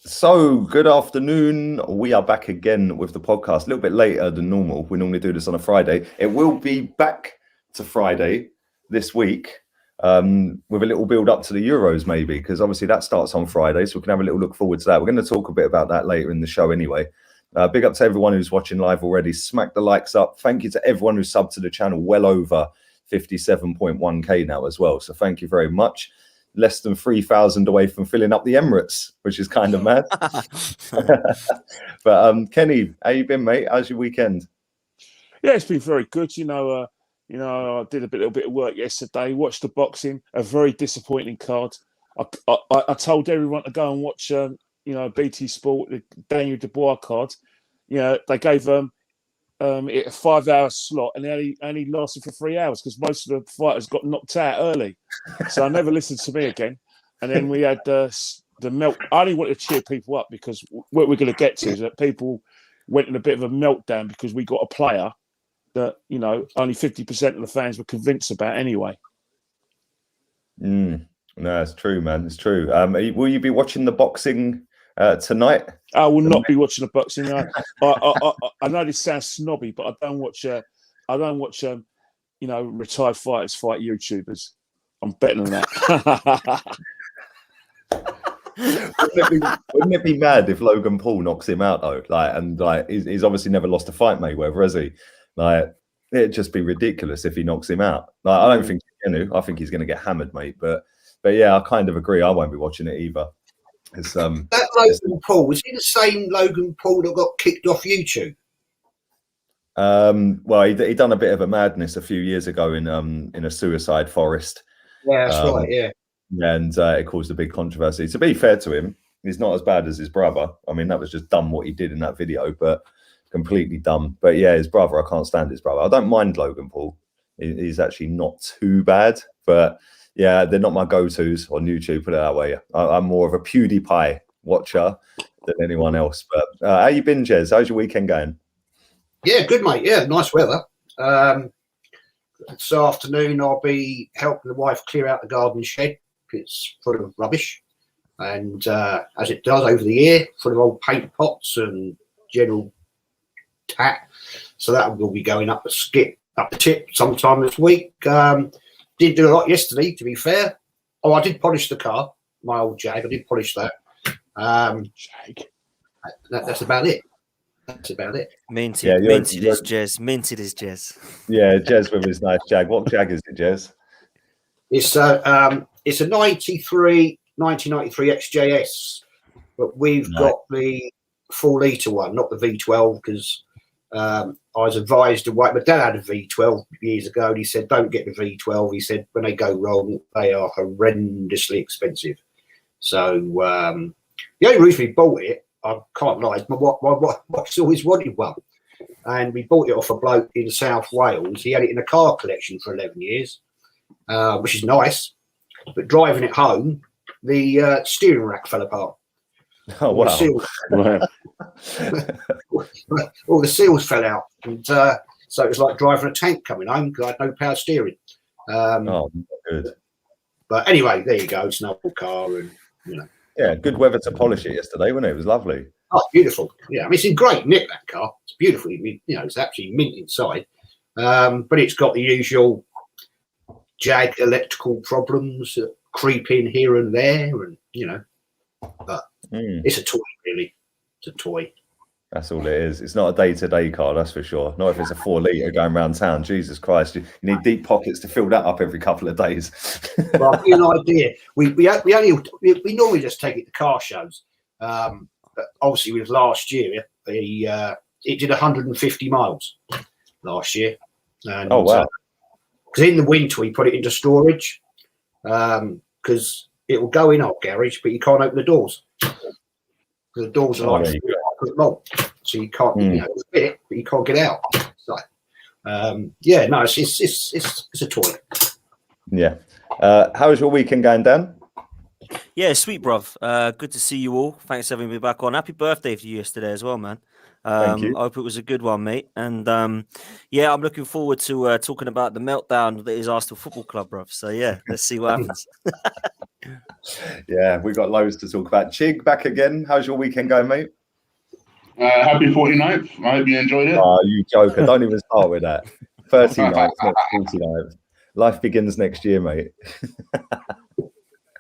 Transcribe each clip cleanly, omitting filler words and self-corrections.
So, good afternoon. We are back again with the podcast a little bit later than normal. We normally do this on a Friday. It will be back to Friday this week with a little build up to the Euros, maybe, because obviously that starts on Friday. So we can have a little look forward to that. We're going to talk a bit about that later in the show anyway. Big up to everyone who's watching live already. Smack the likes up. Thank you to everyone who's subbed to the channel. Well over 57.1k now as well. So thank you very much. Less than 3,000 away from filling up the Emirates, which is kind of mad. But Kenny, how you been, mate? How's your weekend? Yeah, it's been very good. I did a little bit of work yesterday. Watched the boxing. A very disappointing card. I told everyone to go and watch. BT Sport, the Daniel Dubois card. They gave it a 5-hour slot, and they only lasted for 3 hours because most of the fighters got knocked out early. So I never listened to me again. And then we had the melt. I only wanted to cheer people up because what we're going to get to is that people went in a bit of a meltdown because we got a player that only 50% of the fans were convinced about anyway. No, it's true, man. It's true. Will you be watching the boxing tonight? I will not be watching the boxing. I know this sounds snobby, but I don't watch. Retired fighters fight YouTubers. I'm better than that. Wouldn't it be mad if Logan Paul knocks him out though? He's obviously never lost a fight, Mayweather, has he? It'd just be ridiculous if he knocks him out. I don't think he's going to. I think he's going to get hammered, mate. But yeah, I kind of agree. I won't be watching it either. That Logan Paul, was he the same Logan Paul that got kicked off YouTube? Well, he done a bit of a madness a few years ago in a suicide forest. Yeah, that's right. Yeah, and it caused a big controversy. To be fair to him, he's not as bad as his brother. I mean, that was just dumb what he did in that video, but completely dumb. But yeah, his brother, I can't stand his brother. I don't mind Logan Paul. He's actually not too bad, but yeah, they're not my go-tos on YouTube, put it that way. I'm more of a PewDiePie watcher than anyone else. But how you been, Jez? How's your weekend going? Yeah, good, mate. Yeah, nice weather. This afternoon, I'll be helping the wife clear out the garden shed. It's full of rubbish. And as it does over the year, full of old paint pots and general tat. So that will be going up the tip sometime this week. Did do a lot yesterday, to be fair. Oh, I did polish the car, my old Jag. I did polish that. That's about it. That's about it. Minted is Jez. Minted is Jez. Yeah, Jez with his nice Jag. What Jag is it, Jez? It's a 1993 XJS, but we've got the 4-litre one, not the V12, because I was advised to wait. My dad had a V12 years ago, and he said, don't get the V12. He said, when they go wrong, they are horrendously expensive. So the only reason we bought it, I can't lie, is my wife's always wanted one. And we bought it off a bloke in South Wales. He had it in a car collection for 11 years, which is nice. But driving it home, the steering rack fell apart. Oh, wow. All the seals fell out. And so it was like driving a tank coming home because I had no power steering. Good. But anyway, there you go. It's an old car and, Yeah, good weather to polish it yesterday, wasn't it? It was lovely. Oh, beautiful. Yeah, I mean, it's in great nick, that car. It's beautiful. It's actually mint inside. But it's got the usual Jag electrical problems that creep in here and there. And, but it's a toy, really. It's a toy. That's all it is. It's not a day-to-day car, that's for sure. Not if it's a 4-litre going around town. Jesus Christ, you need deep pockets to fill that up every couple of days. Well, I'll give you an idea. We normally just take it to car shows. But obviously, with last year, it did 150 miles last year. And, oh, wow. Because in the winter, we put it into storage because it will go in our garage, but you can't open the doors. The doors are like long, so you can't fit it, but you can't get out. So, it's a toy. Yeah. How was your weekend going, Dan? Yeah, sweet, bruv. Good to see you all. Thanks for having me back on. Happy birthday to you yesterday as well, man. Thank you. I hope it was a good one, mate. And I'm looking forward to talking about the meltdown that is Arsenal Football Club, bruv. So yeah, let's see what happens. Yeah, we've got loads to talk about. Chig, back again. How's your weekend going, mate? Happy 49th. I hope you enjoyed it. Oh, you joker. Don't even start with that. 39th, not 49th. Life begins next year, mate.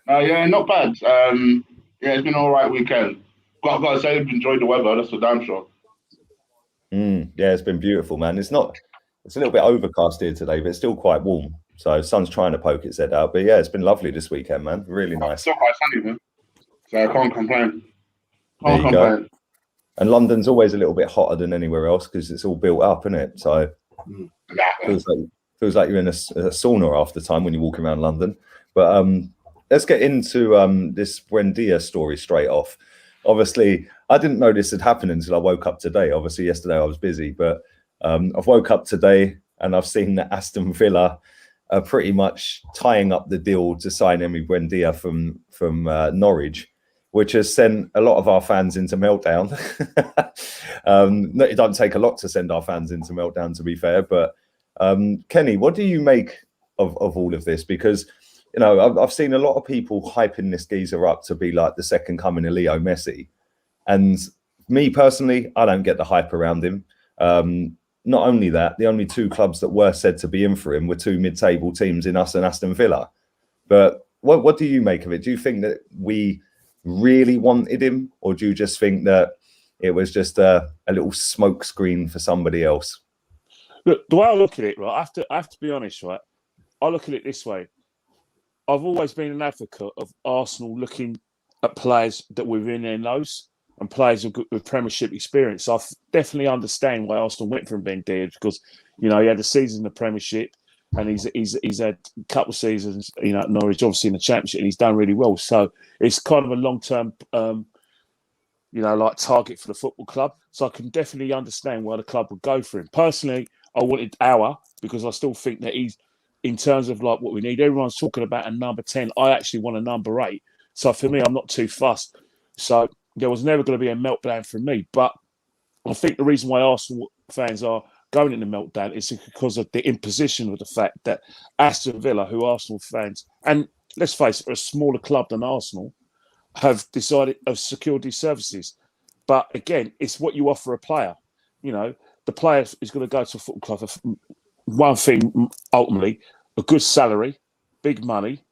Yeah, not bad. Yeah, it's been all right weekend. Got to say, I've enjoyed the weather. That's for damn sure. Yeah, it's been beautiful, man. It's a little bit overcast here today, but it's still quite warm. So sun's trying to poke its head out. But yeah, it's been lovely this weekend, man. Really nice. It's still quite sunny, man. So I can't complain. There you go. And London's always a little bit hotter than anywhere else because it's all built up, isn't it? So feels like you're in a sauna half the time when you're walking around London. But let's get into this Buendia story straight off. Obviously, I didn't know this had happened until I woke up today. Obviously, yesterday I was busy, but I've woke up today and I've seen that Aston Villa are pretty much tying up the deal to sign Emi Buendia from Norwich, which has sent a lot of our fans into meltdown. It doesn't take a lot to send our fans into meltdown, to be fair. But Kenny, what do you make of all of this? Because, you know, I've seen a lot of people hyping this geezer up to be like the second coming of Leo Messi. And me personally, I don't get the hype around him. Not only that, the only two clubs that were said to be in for him were two mid-table teams in us and Aston Villa. But what do you make of it? Do you think that we really wanted him, or do you just think that it was just a little smoke screen for somebody else? Look, the way I look at it, right, I have to be honest, right? I look at it this way. I've always been an advocate of Arsenal looking at players that were in their nose and players with Premiership experience. So I definitely understand why Arsenal went for Buendia, because, you know, he had a season in the Premiership and he's had a couple of seasons, you know, at Norwich, obviously in the Championship, and he's done really well. So it's kind of a long-term, you know, like target for the football club. So I can definitely understand why the club would go for him. Personally, I wanted Auer because I still think that he's, in terms of like what we need, everyone's talking about a number 10. I actually want a number 8. So for me, I'm not too fussed. So there was never going to be a meltdown from me. But I think the reason why Arsenal fans are going in the meltdown is because of the imposition of the fact that Aston Villa, who Arsenal fans, and let's face it, are a smaller club than Arsenal, have secured these services. But again, it's what you offer a player. You know, the player is going to go to a football club for one thing, ultimately, a good salary, big money.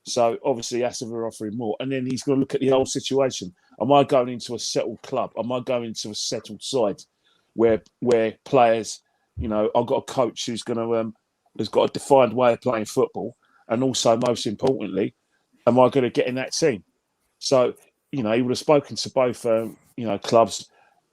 So obviously Aston Villa offering more. And then he's going to look at the whole situation. Am I going into a settled club? Am I going into a settled side where players, you know, I've got a coach who's going to has got a defined way of playing football, and also most importantly, am I going to get in that team? So, you know, he would have spoken to both you know, clubs,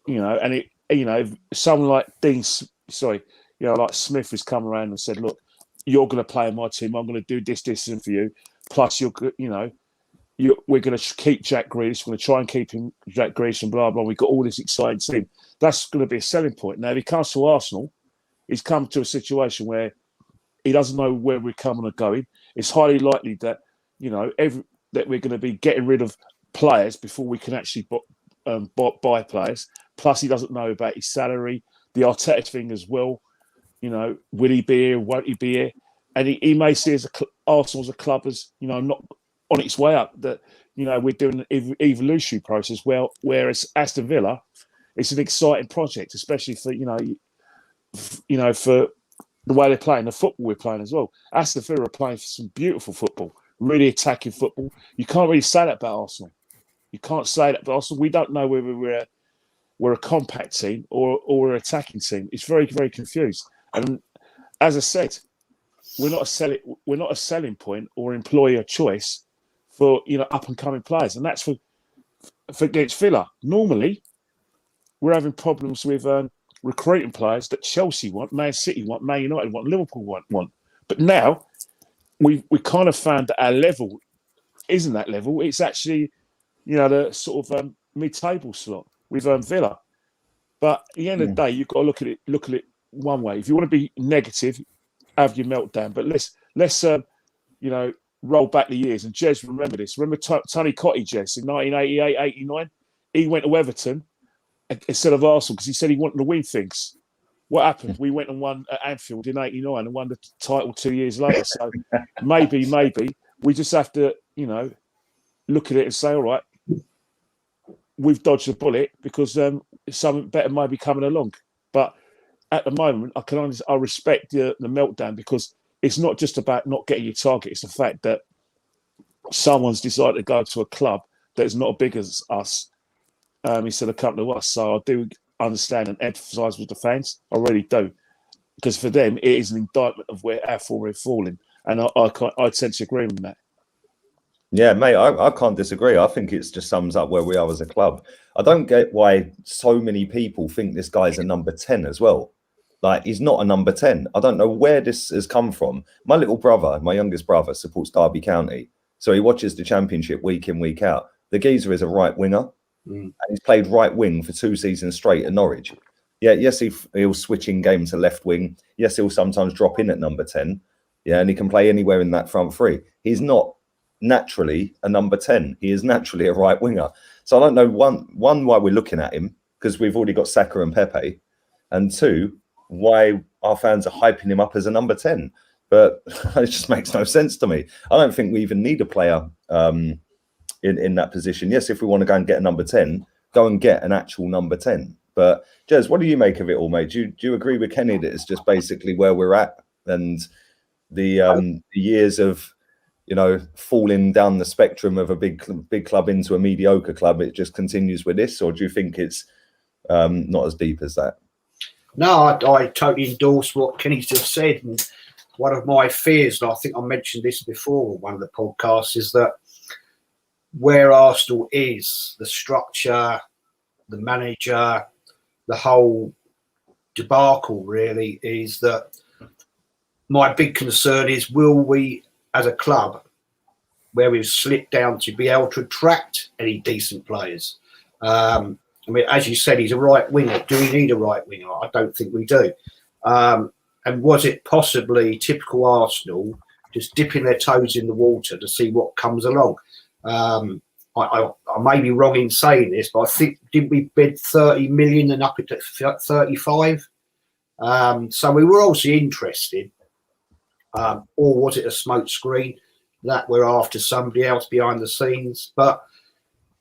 you know, and it, you know, someone like you know, like Smith has come around and said, look, you're going to play in my team. I'm going to do this and for you. Plus, we're going to keep Jack Grealish. We're going to try and keep him, Jack Grealish, and blah, blah. We've got all this exciting team. That's going to be a selling point. Now, if he comes to Arsenal, he's come to a situation where he doesn't know where we're coming or going. It's highly likely that, you know, that we're going to be getting rid of players before we can actually buy players. Plus, he doesn't know about his salary, the Arteta thing as well. You know, will he be here? Won't he be here? And he may see Arsenal as a club as, you know, not on its way up. That, you know, we're doing an evolutionary process. Whereas Aston Villa, it's an exciting project, especially for you know for the way they're playing, the football we're playing as well. Aston Villa are playing for some beautiful football, really attacking football. You can't really say that about Arsenal. You can't say that about Arsenal. We don't know whether we're a compact team or we're an attacking team. It's very, very confused. And as I said, we're not a selling point or employer choice for, you know, up and coming players, and that's for against Villa. Normally, we're having problems with recruiting players that Chelsea want, Man City want, Man United want, Liverpool want. But now we kind of found that our level isn't that level. It's actually, you know, the sort of mid-table slot with Villa. But at the end of the day, you've got to look at it one way. If you want to be negative, have your meltdown. But let's you know, roll back the years. And Jez, remember this. Remember Tony Cottee, Jez, in 1988, 89? He went to Everton instead of Arsenal because he said he wanted to win things. What happened? We went and won at Anfield in 89 and won the title 2 years later. So maybe we just have to, you know, look at it and say, all right, we've dodged a bullet because something better might be coming along. But at the moment, I respect the meltdown, because it's not just about not getting your target. It's the fact that someone's decided to go to a club that is not as big as us instead of coming to us. So I do understand and empathise with the fans. I really do. Because for them, it is an indictment of how far we're falling. And I tend to agree with that. Yeah, mate, I can't disagree. I think it just sums up where we are as a club. I don't get why so many people think this guy's a number 10 as well. Like, he's not a number 10. I don't know where this has come from. My little brother, my youngest brother, supports Derby County. So he watches the Championship week in, week out. The geezer is a right winger. And he's played right wing for 2 seasons straight at Norwich. Yeah, yes, he'll switch in game to left wing. Yes, he'll sometimes drop in at number 10. Yeah, and he can play anywhere in that front three. He's not naturally a number 10. He is naturally a right winger. So I don't know, one why we're looking at him, because we've already got Saka and Pepe, and 2, why our fans are hyping him up as a number 10. But it just makes no sense to me. I don't think we even need a player in that position. Yes, if we want to go and get a number 10, go and get an actual number 10. But Jez, what do you make of it all, mate? Do you agree with Kenny that it's just basically where we're at, and the years of, you know, falling down the spectrum of a big club into a mediocre club, it just continues with this? Or do you think it's not as deep as that? No, I totally endorse what Kenny's just said. And one of my fears, and I think I mentioned this before on one of the podcasts, is that where Arsenal is, the structure, the manager, the whole debacle really, is that my big concern is, will we as a club, where we've slipped down, to be able to attract any decent players? I mean, as you said, he's a right winger. Do we need a right winger? I don't think we do. And was it possibly typical Arsenal just dipping their toes in the water to see what comes along? I may be wrong in saying this, but I think, didn't we bid 30 million and up it to 35? So we were obviously interested. Or was it a smoke screen that we're after somebody else behind the scenes? But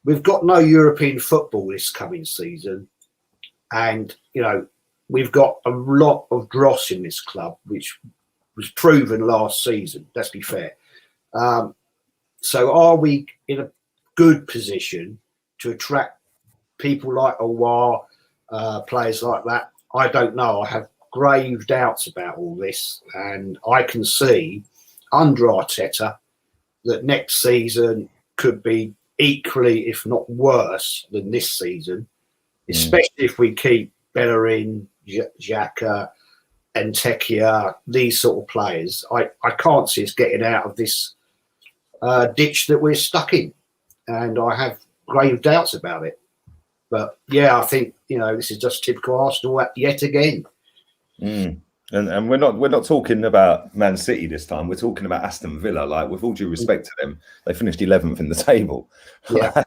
we've got no European football this coming season. And, you know, we've got a lot of dross in this club, which was proven last season, let's be fair. So are we in a good position to attract people like Aouar, players like that? I don't know. I have grave doubts about all this, and I can see under Arteta that next season could be equally, if not worse, than this season, especially if we keep Bellerin, Xhaka, Entekia, these sort of players. I can't see us getting out of this ditch that we're stuck in, and I have grave doubts about it. But yeah, I think, you know, this is just typical Arsenal yet again. And we're not talking about Man City this time. We're talking about Aston Villa. Like, with all due respect to them, they finished 11th in the table. Yeah.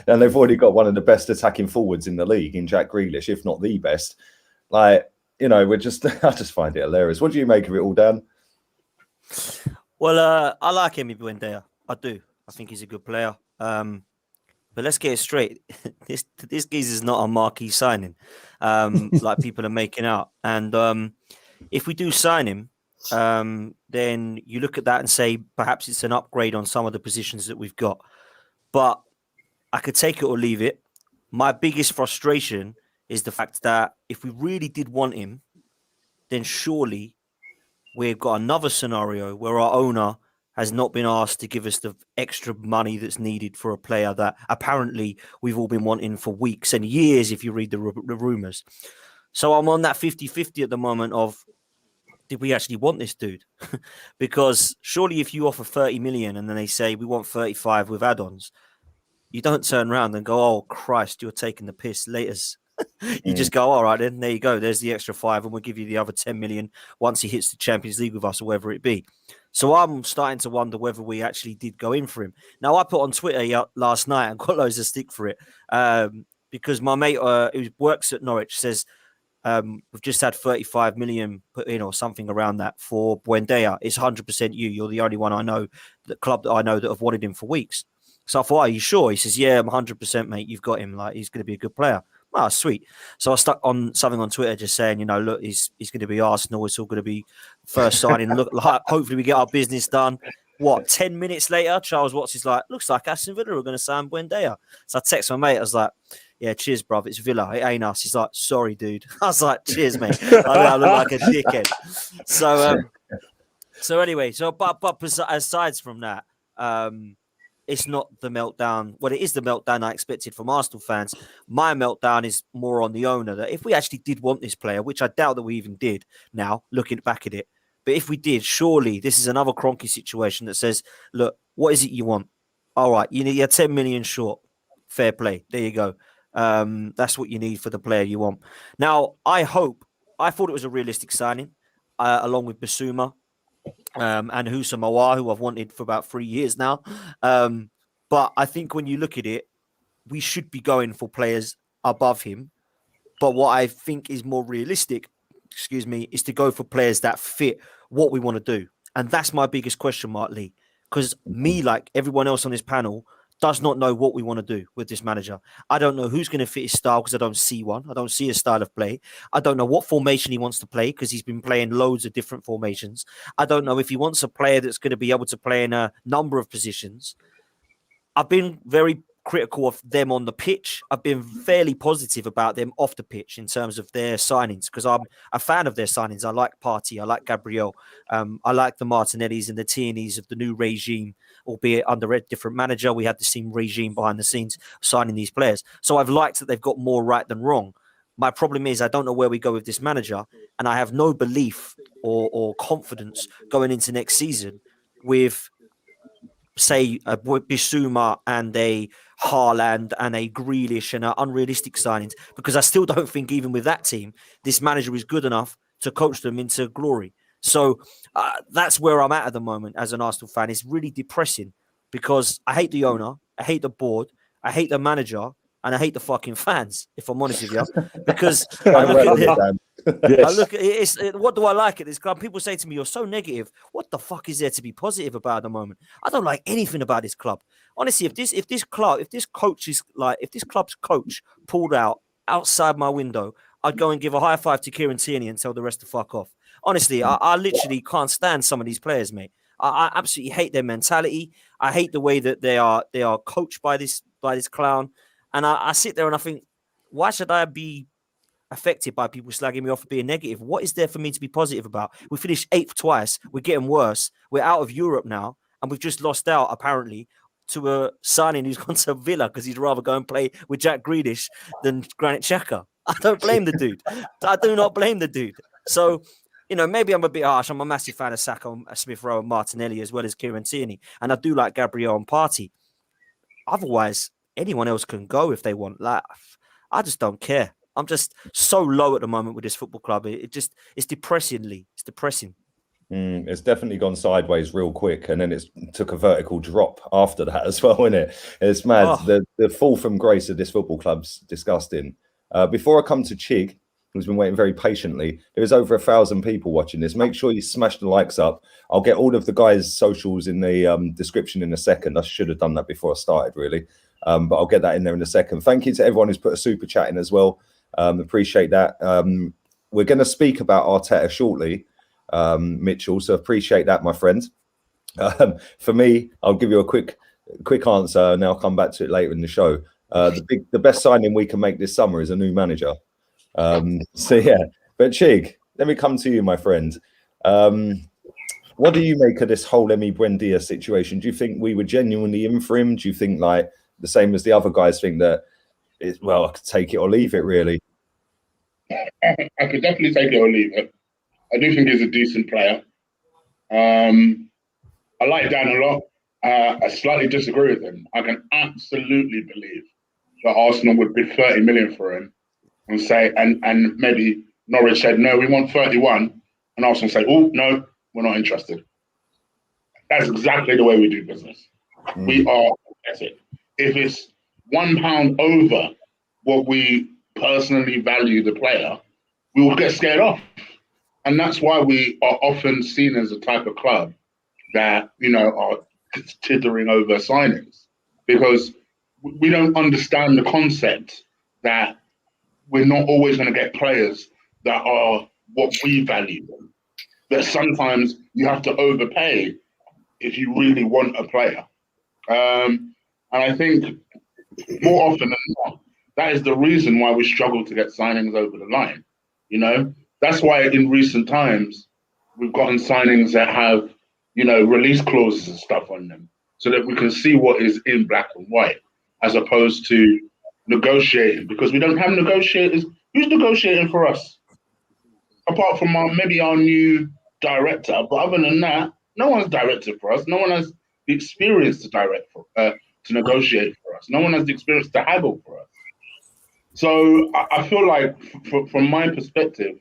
And they've already got one of the best attacking forwards in the league in Jack Grealish, if not the best. Like, you know, I just find it hilarious. What do you make of it all, Dan? Well, I like Emi Buendia. I do. I think he's a good player. But let's get it straight. This geezer's not a marquee signing, like people are making out. And if we do sign him, then you look at that and say perhaps it's an upgrade on some of the positions that we've got. But I could take it or leave it. My biggest frustration is the fact that if we really did want him, then surely we've got another scenario where our owner has not been asked to give us the extra money that's needed for a player that apparently we've all been wanting for weeks and years, if you read the rumours. So I'm on that 50-50 at the moment of, did we actually want this dude? Because surely if you offer 30 million and then they say we want 35 with add-ons, you don't turn around and go, oh, Christ, you're taking the piss, laters. You just go, all right, then there you go. There's the extra 5 and we'll give you the other 10 million once he hits the Champions League with us or whatever it be. So I'm starting to wonder whether we actually did go in for him. Now, I put on Twitter last night and got loads of stick for it because my mate who works at Norwich says we've just had 35 million put in or something around that for Buendia. It's 100% you. You're the only one I know, the club that I know that have wanted him for weeks. So I thought, are you sure? He says, yeah, I'm 100%, mate. You've got him. Like, he's going to be a good player. Oh, sweet. So I stuck on something on Twitter just saying, look, he's going to be Arsenal. It's all going to be first signing. Look, hopefully we get our business done. 10 minutes later, Charles Watts is like, looks like Aston Villa are going to sign Buendia. So I text my mate. I was like, yeah, cheers, bruv. It's Villa. It ain't us. He's like, sorry, dude. I was like, cheers, mate. I look like a dickhead. So anyway, but aside from that, it's not the meltdown. Well, it is the meltdown I expected from Arsenal fans. My meltdown is more on the owner, that if we actually did want this player, which I doubt that we even did now, looking back at it, but if we did, surely this is another Kroenke situation that says, look, what is it you want? All right, you're 10 million short. Fair play. There you go. That's what you need for the player you want. Now, I thought it was a realistic signing, along with Bissouma. And Houssam Aouar, who I've wanted for about 3 years now. But I think when you look at it, we should be going for players above him. But what I think is more realistic, is to go for players that fit what we want to do. And that's my biggest question mark, Lee. Because me, like everyone else on this panel, does not know what we want to do with this manager. I don't know who's going to fit his style because I don't see one. I don't see a style of play. I don't know what formation he wants to play because he's been playing loads of different formations. I don't know if he wants a player that's going to be able to play in a number of positions. I've been very critical of them on the pitch. I've been fairly positive about them off the pitch in terms of their signings because I'm a fan of their signings. I like Partey. I like Gabriel. I like the Martinellis and the Tierney's of the new regime, albeit under a different manager. We had the same regime behind the scenes signing these players. So I've liked that they've got more right than wrong. My problem is I don't know where we go with this manager, and I have no belief or confidence going into next season with, say, a Bissouma and a Haaland and a Grealish and unrealistic signings, because I still don't think even with that team, this manager is good enough to coach them into glory. So that's where I'm at the moment as an Arsenal fan. It's really depressing because I hate the owner, I hate the board, I hate the manager, and I hate the fucking fans, if I'm honest with you. Because I look at it, what do I like at this club? People say to me, you're so negative. What the fuck is there to be positive about at the moment? I don't like anything about this club. Honestly, if this club's coach pulled out outside my window, I'd go and give a high five to Kieran Tierney and tell the rest to fuck off. Honestly, I literally can't stand some of these players, mate. I absolutely hate their mentality. I hate the way that they are coached by this clown. And I sit there and I think, why should I be affected by people slagging me off for being negative? What is there for me to be positive about? We finished 8th twice. We're getting worse. We're out of Europe now. And we've just lost out, apparently, to a signing who's gone to Villa because he'd rather go and play with Jack Grealish than Granit Xhaka. I don't blame the dude. I do not blame the dude. So, maybe I'm a bit harsh. I'm a massive fan of Saka, Smith Rowe and Martinelli as well as Kieran Tierney. And I do like Gabriel and Partey. Otherwise, anyone else can go if they want. Like, I just don't care. I'm just so low at the moment with this football club. It's depressing, Lee. It's depressing. It's definitely gone sideways real quick, and then it took a vertical drop after that as well, isn't it? It's mad. Oh. The fall from grace of this football club's disgusting. Before I come to Chig, who's been waiting very patiently, there is over 1,000 people watching this. Make sure you smash the likes up. I'll get all of the guys' socials in the description in a second. I should have done that before I started, really. But I'll get that in there in a second. Thank you to everyone who's put a super chat in as well. Appreciate that. We're going to speak about Arteta shortly, Mitchell, so appreciate that, my friend. For me, I'll give you a quick answer, and I'll come back to it later in the show. The best signing we can make this summer is a new manager. So yeah, but Chig, let me come to you, my friend. What do you make of this whole Emi Buendia situation? Do you think we were genuinely in for him? Do you think, like, the same as the other guys think that, I could take it or leave it, really? I could definitely take it or leave it. I do think he's a decent player. I like Dan a lot. I slightly disagree with him. I can absolutely believe that Arsenal would bid 30 million for him and say, and maybe Norwich said, no, we want 31. And Arsenal say, oh, no, we're not interested. That's exactly the way we do business. We are pathetic. If it's £1 over what we personally value the player, we will get scared off. And that's why we are often seen as a type of club that, are tithering over signings. because we don't understand the concept that we're not always going to get players that are what we value. That sometimes you have to overpay if you really want a player. And I think more often than not, that is the reason why we struggle to get signings over the line. You know, that's why in recent times we've gotten signings that have, you know, release clauses and stuff on them, so that we can see what is in black and white, as opposed to negotiating, because we don't have negotiators. Who's negotiating for us? Apart from maybe our new director, but other than that, no one's directed for us. No one has the experience to to negotiate for us. No one has the experience to haggle for us. So I feel like, from my perspective,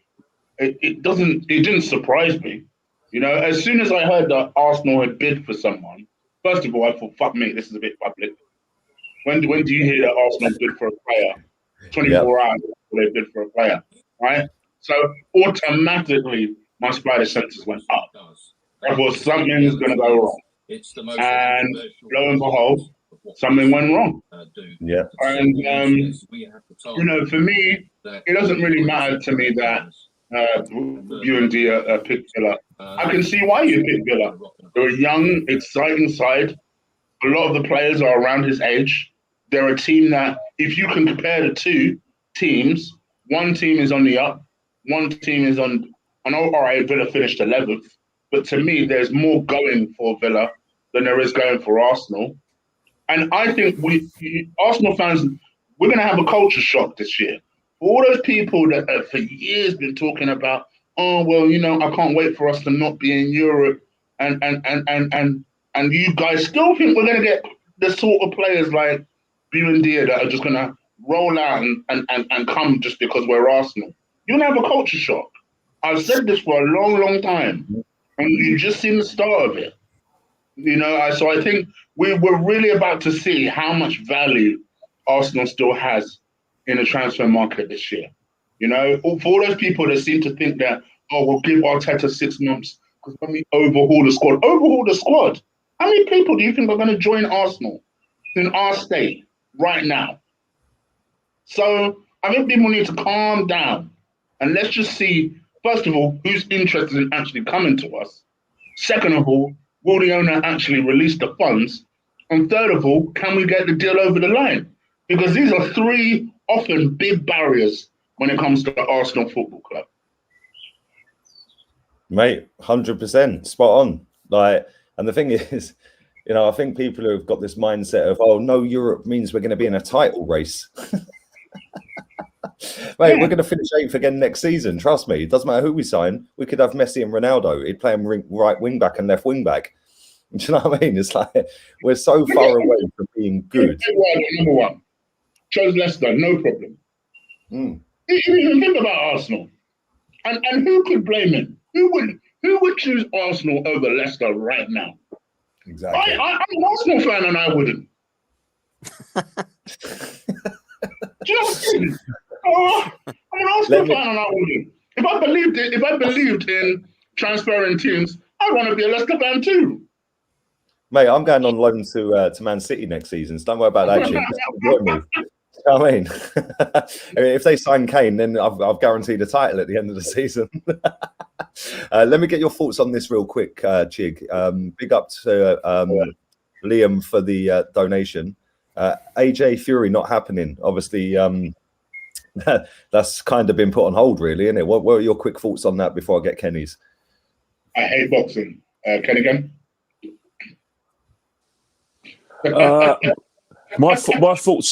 it didn't surprise me. You know, as soon as I heard that Arsenal had bid for someone, first of all, I thought, fuck me, this is a bit public. When do you hear that Arsenal bid for a player? 24 hours before they bid for a player, right? So automatically, my spider senses went up. I thought something's going to go wrong. And lo and behold, something went wrong. Yeah. And, you know, for me, it doesn't really matter to me that Buendia picked Villa. I can see why you picked Villa. They're a young, exciting side. A lot of the players are around his age. They're a team that, if you can compare the two teams, one team is on the up, one team is on. I know, all right, Villa finished 11th, but to me, there's more going for Villa than there is going for Arsenal. And I think Arsenal fans, we're going to have a culture shock this year. All those people that have for years been talking about, oh, well, you know, I can't wait for us to not be in Europe, and you guys still think we're going to get the sort of players like Buendia that are just going to roll out and come just because we're Arsenal. You're going to have a culture shock. I've said this for a long, long time, and you've just seen the start of it. You know, so I think we're really about to see how much value Arsenal still has in the transfer market this year. You know, for all those people that seem to think that, oh, we'll give Arteta 6 months because when we overhaul the squad. How many people do you think are going to join Arsenal in our state right now? So I think people need to calm down and let's just see, first of all, who's interested in actually coming to us. Second of all, will the owner actually release the funds? And third of all, can we get the deal over the line? Because these are 3 often big barriers when it comes to the Arsenal Football Club. Mate, 100%, spot on. Like, and the thing is, you know, I think people have got this mindset of, oh, no Europe means we're going to be in a title race. Mate, we're going to finish 8th again next season. Trust me. It doesn't matter who we sign. We could have Messi and Ronaldo. He'd play him right wing back and left wing back. Do you know what I mean? It's like we're so far away from being good. Number 1. Chose Leicester, no problem. You even think about Arsenal. And who could blame him? Who would choose Arsenal over Leicester right now? Exactly. I'm an Arsenal fan and I wouldn't. Do you know what I mean? Oh, I'm an Arsenal fan and I wouldn't. If I believed in transferring teams, I'd want to be a Leicester fan too. Mate, I'm going on loan to Man City next season, so don't worry about that. You know what I mean? If they sign Kane, then I've guaranteed a title at the end of the season. Let me get your thoughts on this real quick, Chig. Big up to Liam for the donation. AJ Fury not happening. Obviously, that's kind of been put on hold, really, isn't it? What are your quick thoughts on that before I get Kenny's? I hate boxing. Kenny again? My thoughts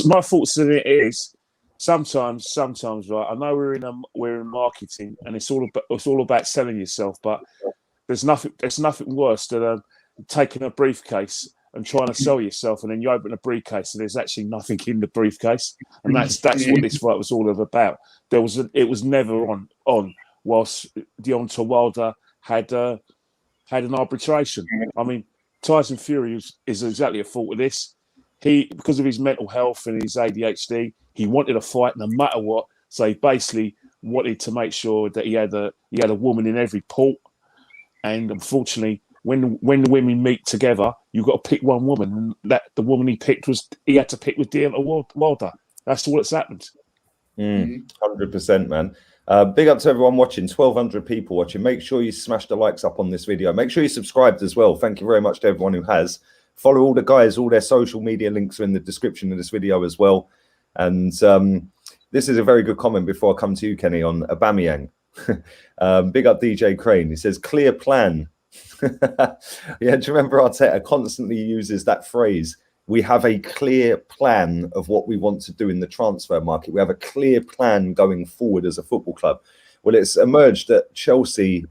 on it is sometimes right. I know we're in marketing and it's all about selling yourself, but there's nothing worse than taking a briefcase and trying to sell yourself, and then you open a briefcase and there's actually nothing in the briefcase, and that's what this fight was all about. It was never on whilst Deontay Wilder had an arbitration. I mean, Tyson Fury is exactly at fault of this. He, because of his mental health and his ADHD, he wanted a fight no matter what. So he basically wanted to make sure that he had a woman in every port. And unfortunately, when the women meet together, you've got to pick one woman, and that the woman he had to pick was Deontay Wilder. That's all that's happened. 100%, man. Big up to everyone watching. 1,200 people watching. Make sure you smash the likes up on this video. Make sure you subscribed as well. Thank you very much to everyone who has. Follow all the guys. All their social media links are in the description of this video as well. And this is a very good comment before I come to you, Kenny, on Aubameyang. Big up DJ Crane. He says, clear plan. Yeah, do you remember Arteta constantly uses that phrase? We have a clear plan of what we want to do in the transfer market. We have a clear plan going forward as a football club. Well, it's emerged that Chelsea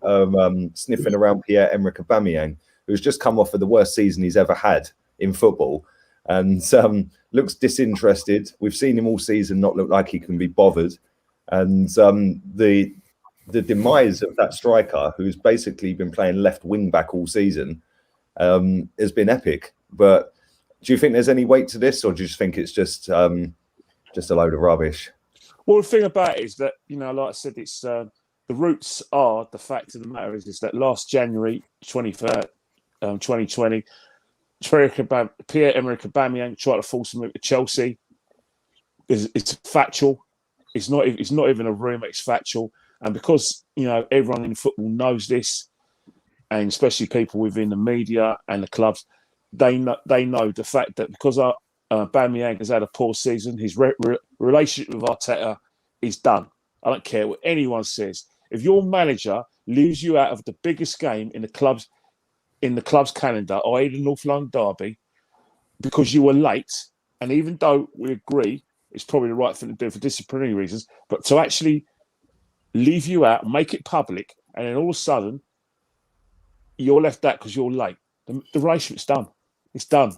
sniffing around Pierre-Emerick Aubameyang, who's just come off of the worst season he's ever had in football, and looks disinterested. We've seen him all season not look like he can be bothered. And the demise of that striker, who's basically been playing left wing back all season, has been epic. But do you think there's any weight to this, or do you just think it's just a load of rubbish? Well, the thing about it is that, like I said, it's the roots are the fact of the matter is that last January 23rd, 2020, Pierre-Emerick Aubameyang tried to force a move to Chelsea. It's factual. It's not even a rumour. It's factual. And because everyone in football knows this, and especially people within the media and the clubs, they know the fact that because Aubameyang has had a poor season, his relationship with Arteta is done. I don't care what anyone says. If your manager leaves you out of the biggest game in the club's calendar, i.e. the North London derby, because you were late, and even though we agree it's probably the right thing to do for disciplinary reasons, but to actually leave you out, make it public, and then all of a sudden you're left out because you're late, the relationship's done. It's done.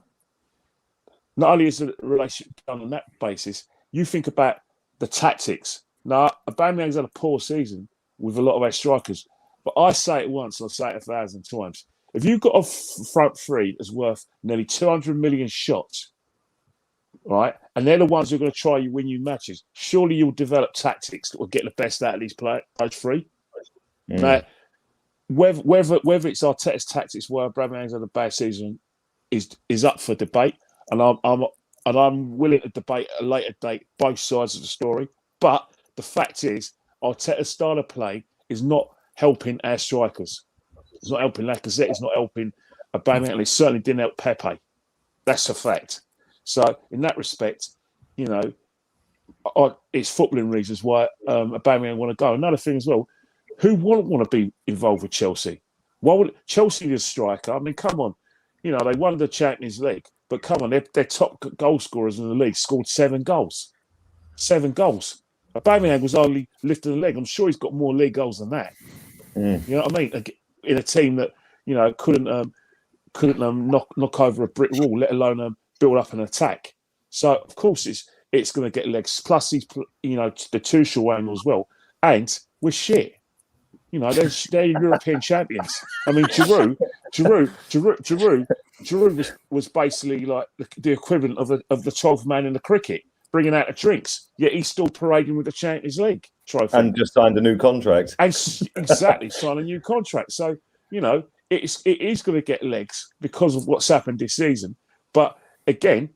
Not only is the relationship done on that basis, you think about the tactics. Now, Aubameyang's had a poor season with a lot of our strikers, but I say it once, I'll say it 1,000 times. If you've got a front three that's worth nearly 200 million shots, right, and they're the ones who are going to try you win you matches, surely you'll develop tactics that will get the best out of these three. Now, whether it's Arteta's tactics where Aubameyang's had a bad season is up for debate, and I'm willing to debate at a later date both sides of the story. But the fact is, Arteta's style of play is not helping our strikers. It's not helping Lacazette. It's not helping Aubameyang. And it certainly didn't help Pepe. That's a fact. So in that respect, it's footballing reasons why Aubameyang want to go. Another thing as well, who wouldn't want to be involved with Chelsea? Why would Chelsea be a striker? I mean, come on. They won the Champions League, but come on, their top goal scorers in the league scored 7 goals. 7 goals. Aubameyang was only lifting the leg. I'm sure he's got more league goals than that. You know what I mean? In a team that couldn't knock over a brick wall, let alone build up an attack. So of course it's going to get legs. Plus he's the Tuchel angle as well, and we're shit. They're European champions. I mean, Giroud was basically like the equivalent of the 12th man in the cricket, bringing out the drinks. Yet he's still parading with the Champions League trophy and just signed a new contract. And exactly, signed a new contract. So it is going to get legs because of what's happened this season. But again,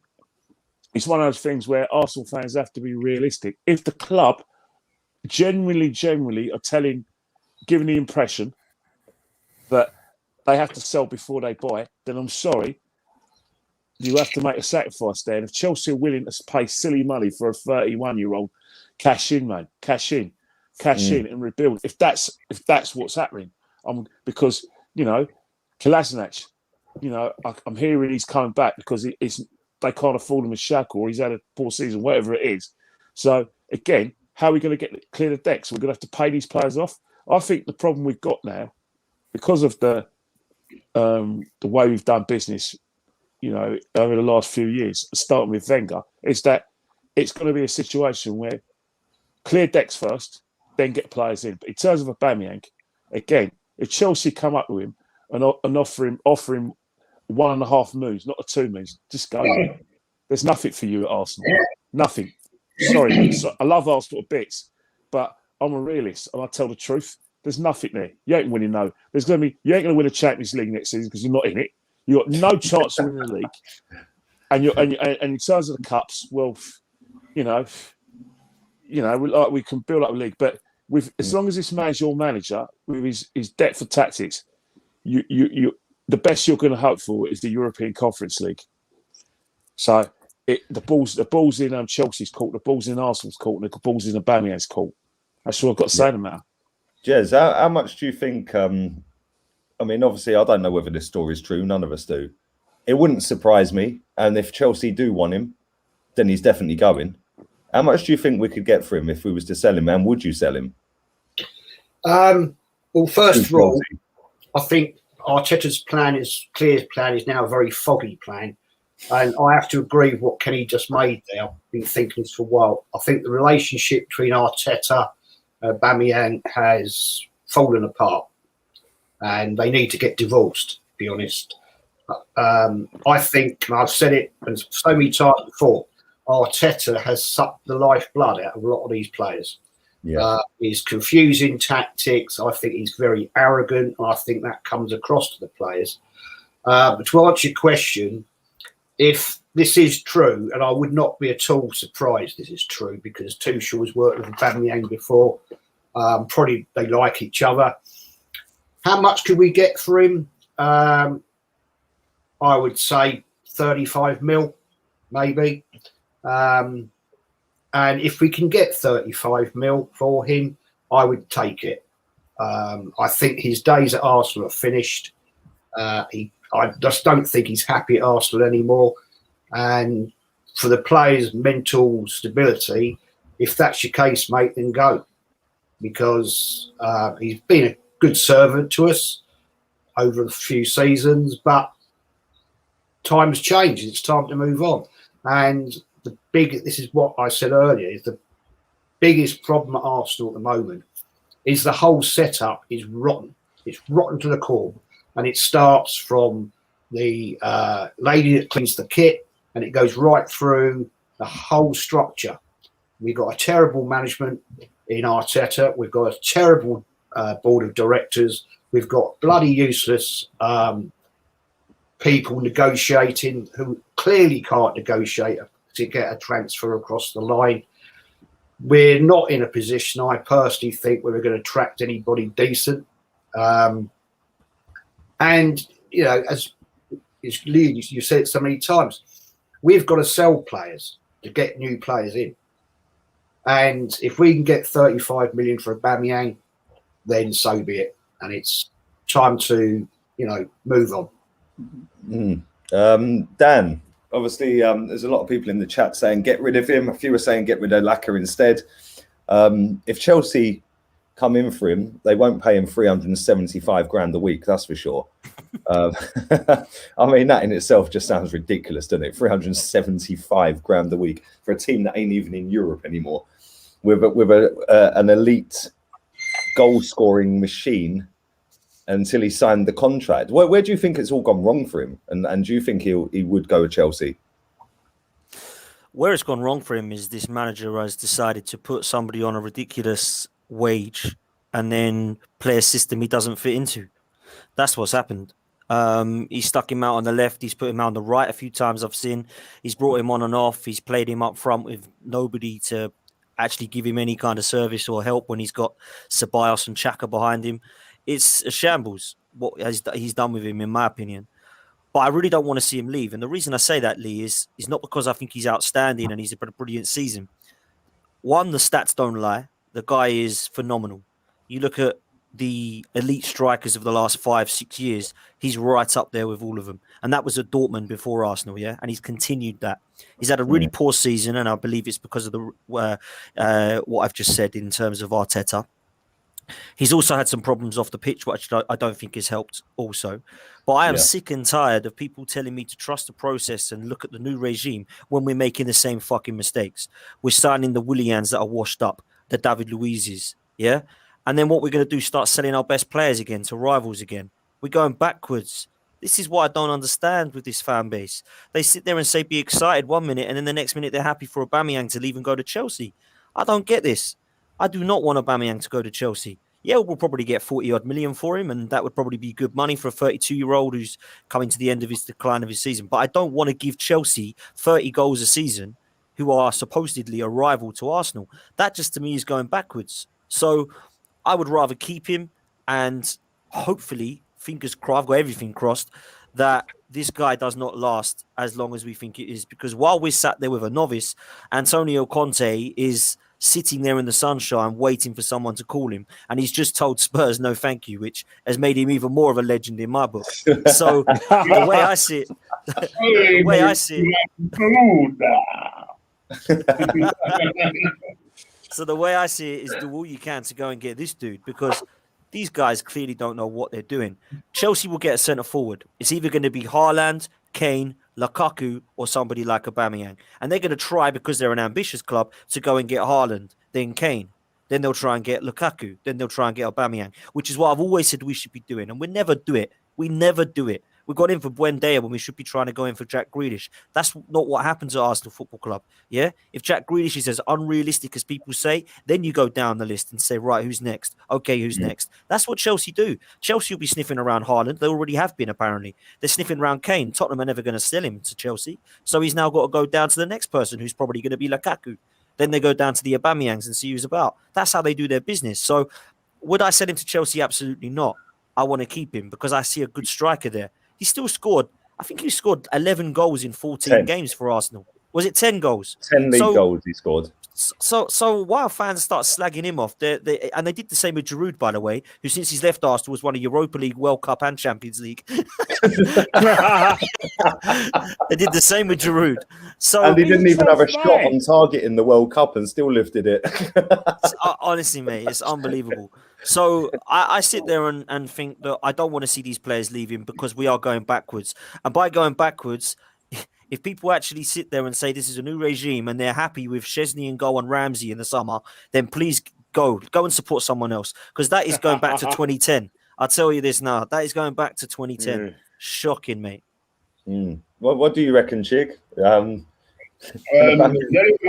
it's one of those things where Arsenal fans have to be realistic. If the club generally are giving the impression that they have to sell before they buy, then I'm sorry, you have to make a sacrifice there. And if Chelsea are willing to pay silly money for a 31-year-old, cash in, man, cash in and rebuild. If that's what's happening, because Kolasinac, I'm hearing he's coming back because they can't afford him a shackle, or he's had a poor season, whatever it is. So again, how are we going to clear the decks? We're going to have to pay these players off. I think the problem we've got now, because of the way we've done business, over the last few years, starting with Wenger, is that it's going to be a situation where clear decks first, then get players in. But in terms of Aubameyang, again, if Chelsea come up with him and offer him 1.5 moves, not a 2 moves, just go. There's nothing for you at Arsenal. Nothing. Sorry, I love Arsenal to bits, but I'm a realist and I tell the truth. There's nothing there. You ain't winning no. You ain't going to win a Champions League next season because you're not in it. You got no chance of winning the league. And in terms of the cups, well, we can build up a league, but as long as this man's your manager with his depth of tactics, the best you're going to hope for is the European Conference League. So the balls in Chelsea's court, the balls in Arsenal's court, and the balls in Aubameyang's court. That's what I've got to say to them now. Jez, how much do you think? I mean, obviously, I don't know whether this story is true. None of us do. It wouldn't surprise me. And if Chelsea do want him, then he's definitely going. How much do you think we could get for him if we was to sell him? And would you sell him? Well, first of all, I think Arteta's clear plan is now a very foggy plan. And I have to agree with what Kenny just made there. I've been thinking this for a while. I think the relationship between Arteta and Aubameyang has fallen apart. And they need to get divorced, to be honest. I think, and I've said it so many times before, Arteta has sucked the lifeblood out of a lot of these players. Yeah. He's confusing tactics. I think he's very arrogant. And I think that comes across to the players. But to answer your question, if this is true, and I would not be at all surprised this is true because Tuchel has worked with Aubameyang before. Probably they like each other. How much could we get for him? I would say 35 mil, maybe. And if we can get 35 mil for him, I would take it. I think his days at Arsenal are finished. I just don't think he's happy at Arsenal anymore. And for the players' mental stability, if that's your case, mate, then go. Because he's been a good servant to us over a few seasons, but times change. It's time to move on. And this is what I said earlier, is the biggest problem at Arsenal at the moment is the whole setup is rotten. It's rotten to the core. And it starts from the lady that cleans the kit and it goes right through the whole structure. We've got a terrible management in Arteta. We've got a terrible board of directors. We've got bloody useless people negotiating who clearly can't negotiate to get a transfer across the line. We're not in a position, I personally think, where we're going to attract anybody decent. And, as Lee, you said it so many times, we've got to sell players to get new players in. And if we can get 35 million for Aubameyang, then so be it. And it's time to, move on. Dan, obviously, there's a lot of people in the chat saying get rid of him. A few are saying get rid of Laka instead. If Chelsea come in for him, they won't pay him 375 grand a week, that's for sure. I mean, that in itself just sounds ridiculous, doesn't it? 375 grand a week for a team that ain't even in Europe anymore, with an elite goal-scoring machine until he signed the contract. Where do you think it's all gone wrong for him? And do you think he would go to Chelsea? Where it's gone wrong for him is this manager has decided to put somebody on a ridiculous wage and then play a system he doesn't fit into. That's what's happened. He's stuck him out on the left. He's put him out on the right a few times I've seen. He's brought him on and off. He's played him up front with nobody to actually give him any kind of service or help when he's got Ceballos and Xhaka behind him. It's a shambles what he's done with him, in my opinion. But I really don't want to see him leave. And the reason I say that, Lee, is not because I think he's outstanding and he's a brilliant season. One, the stats don't lie. The guy is phenomenal. You look at the elite strikers of the last 5-6 years, he's right up there with all of them. And that was at Dortmund before Arsenal, yeah? And he's continued that. He's had a really poor season, and I believe it's because of the what I've just said in terms of Arteta. He's also had some problems off the pitch, which I don't think has helped also. But I am sick and tired of people telling me to trust the process and look at the new regime when we're making the same fucking mistakes. We're signing the Willians that are washed up, the David Luizes, yeah? And then what we're going to do, start selling our best players again to rivals again. We're going backwards. This is what I don't understand with this fan base. They sit there and say, be excited 1 minute, and then the next minute they're happy for Aubameyang to leave and go to Chelsea. I don't get this. I do not want Aubameyang to go to Chelsea. yeah, we'll probably get 40 odd million for him, and that would probably be good money for a 32-year-old who's coming to the end of his decline of his season. But I don't want to give Chelsea 30 goals a season, who are supposedly a rival to Arsenal. That just to me is going backwards. So I would rather keep him, and hopefully, fingers crossed, I've got everything crossed, that this guy does not last as long as we think it is. Because while we're sat there with a novice, Antonio Conte is sitting there in the sunshine waiting for someone to call him, and he's just told Spurs no thank you, which has made him even more of a legend in my book. So the way I see it, so the way I see it is do all you can to go and get this dude, because these guys clearly don't know what they're doing. Chelsea will get a centre forward. It's either going to be Haaland, Kane, Lukaku, or somebody like Aubameyang. And they're going to try, because they're an ambitious club, to go and get Haaland, then Kane. Then they'll try and get Lukaku. Then they'll try and get Aubameyang, which is what I've always said we should be doing. And we never do it. We never do it. We got in for Buendia when we should be trying to go in for Jack Grealish. That's not what happens at Arsenal Football Club. Yeah? If Jack Grealish is as unrealistic as people say, then you go down the list and say, right, who's next? Okay, who's next? That's what Chelsea do. Chelsea will be sniffing around Haaland. They already have been, apparently. They're sniffing around Kane. Tottenham are never going to sell him to Chelsea. So he's now got to go down to the next person, who's probably going to be Lukaku. Then they go down to the Aubameyangs and see who's about. That's how they do their business. So would I sell him to Chelsea? Absolutely not. I want to keep him because I see a good striker there. He still scored. I think he scored 11 goals in 14 games for Arsenal. Was it 10 goals? 10 league goals he scored. So while fans start slagging him off, and they did the same with Giroud, by the way, who since he's left Arsenal was won a Europa League, World Cup and Champions League. They did the same with Giroud. So, and he didn't even have a shot on target in the World Cup and still lifted it. Honestly, mate, it's unbelievable. So I sit there and think that I don't want to see these players leaving because we are going backwards. And by going backwards, if people actually sit there and say this is a new regime and they're happy with Szczesny and goal and Ramsey in the summer, then please go and support someone else, because that is going back to 2010. I'll tell you this now. That is going back to 2010. Shocking, mate. What do you reckon, Chig?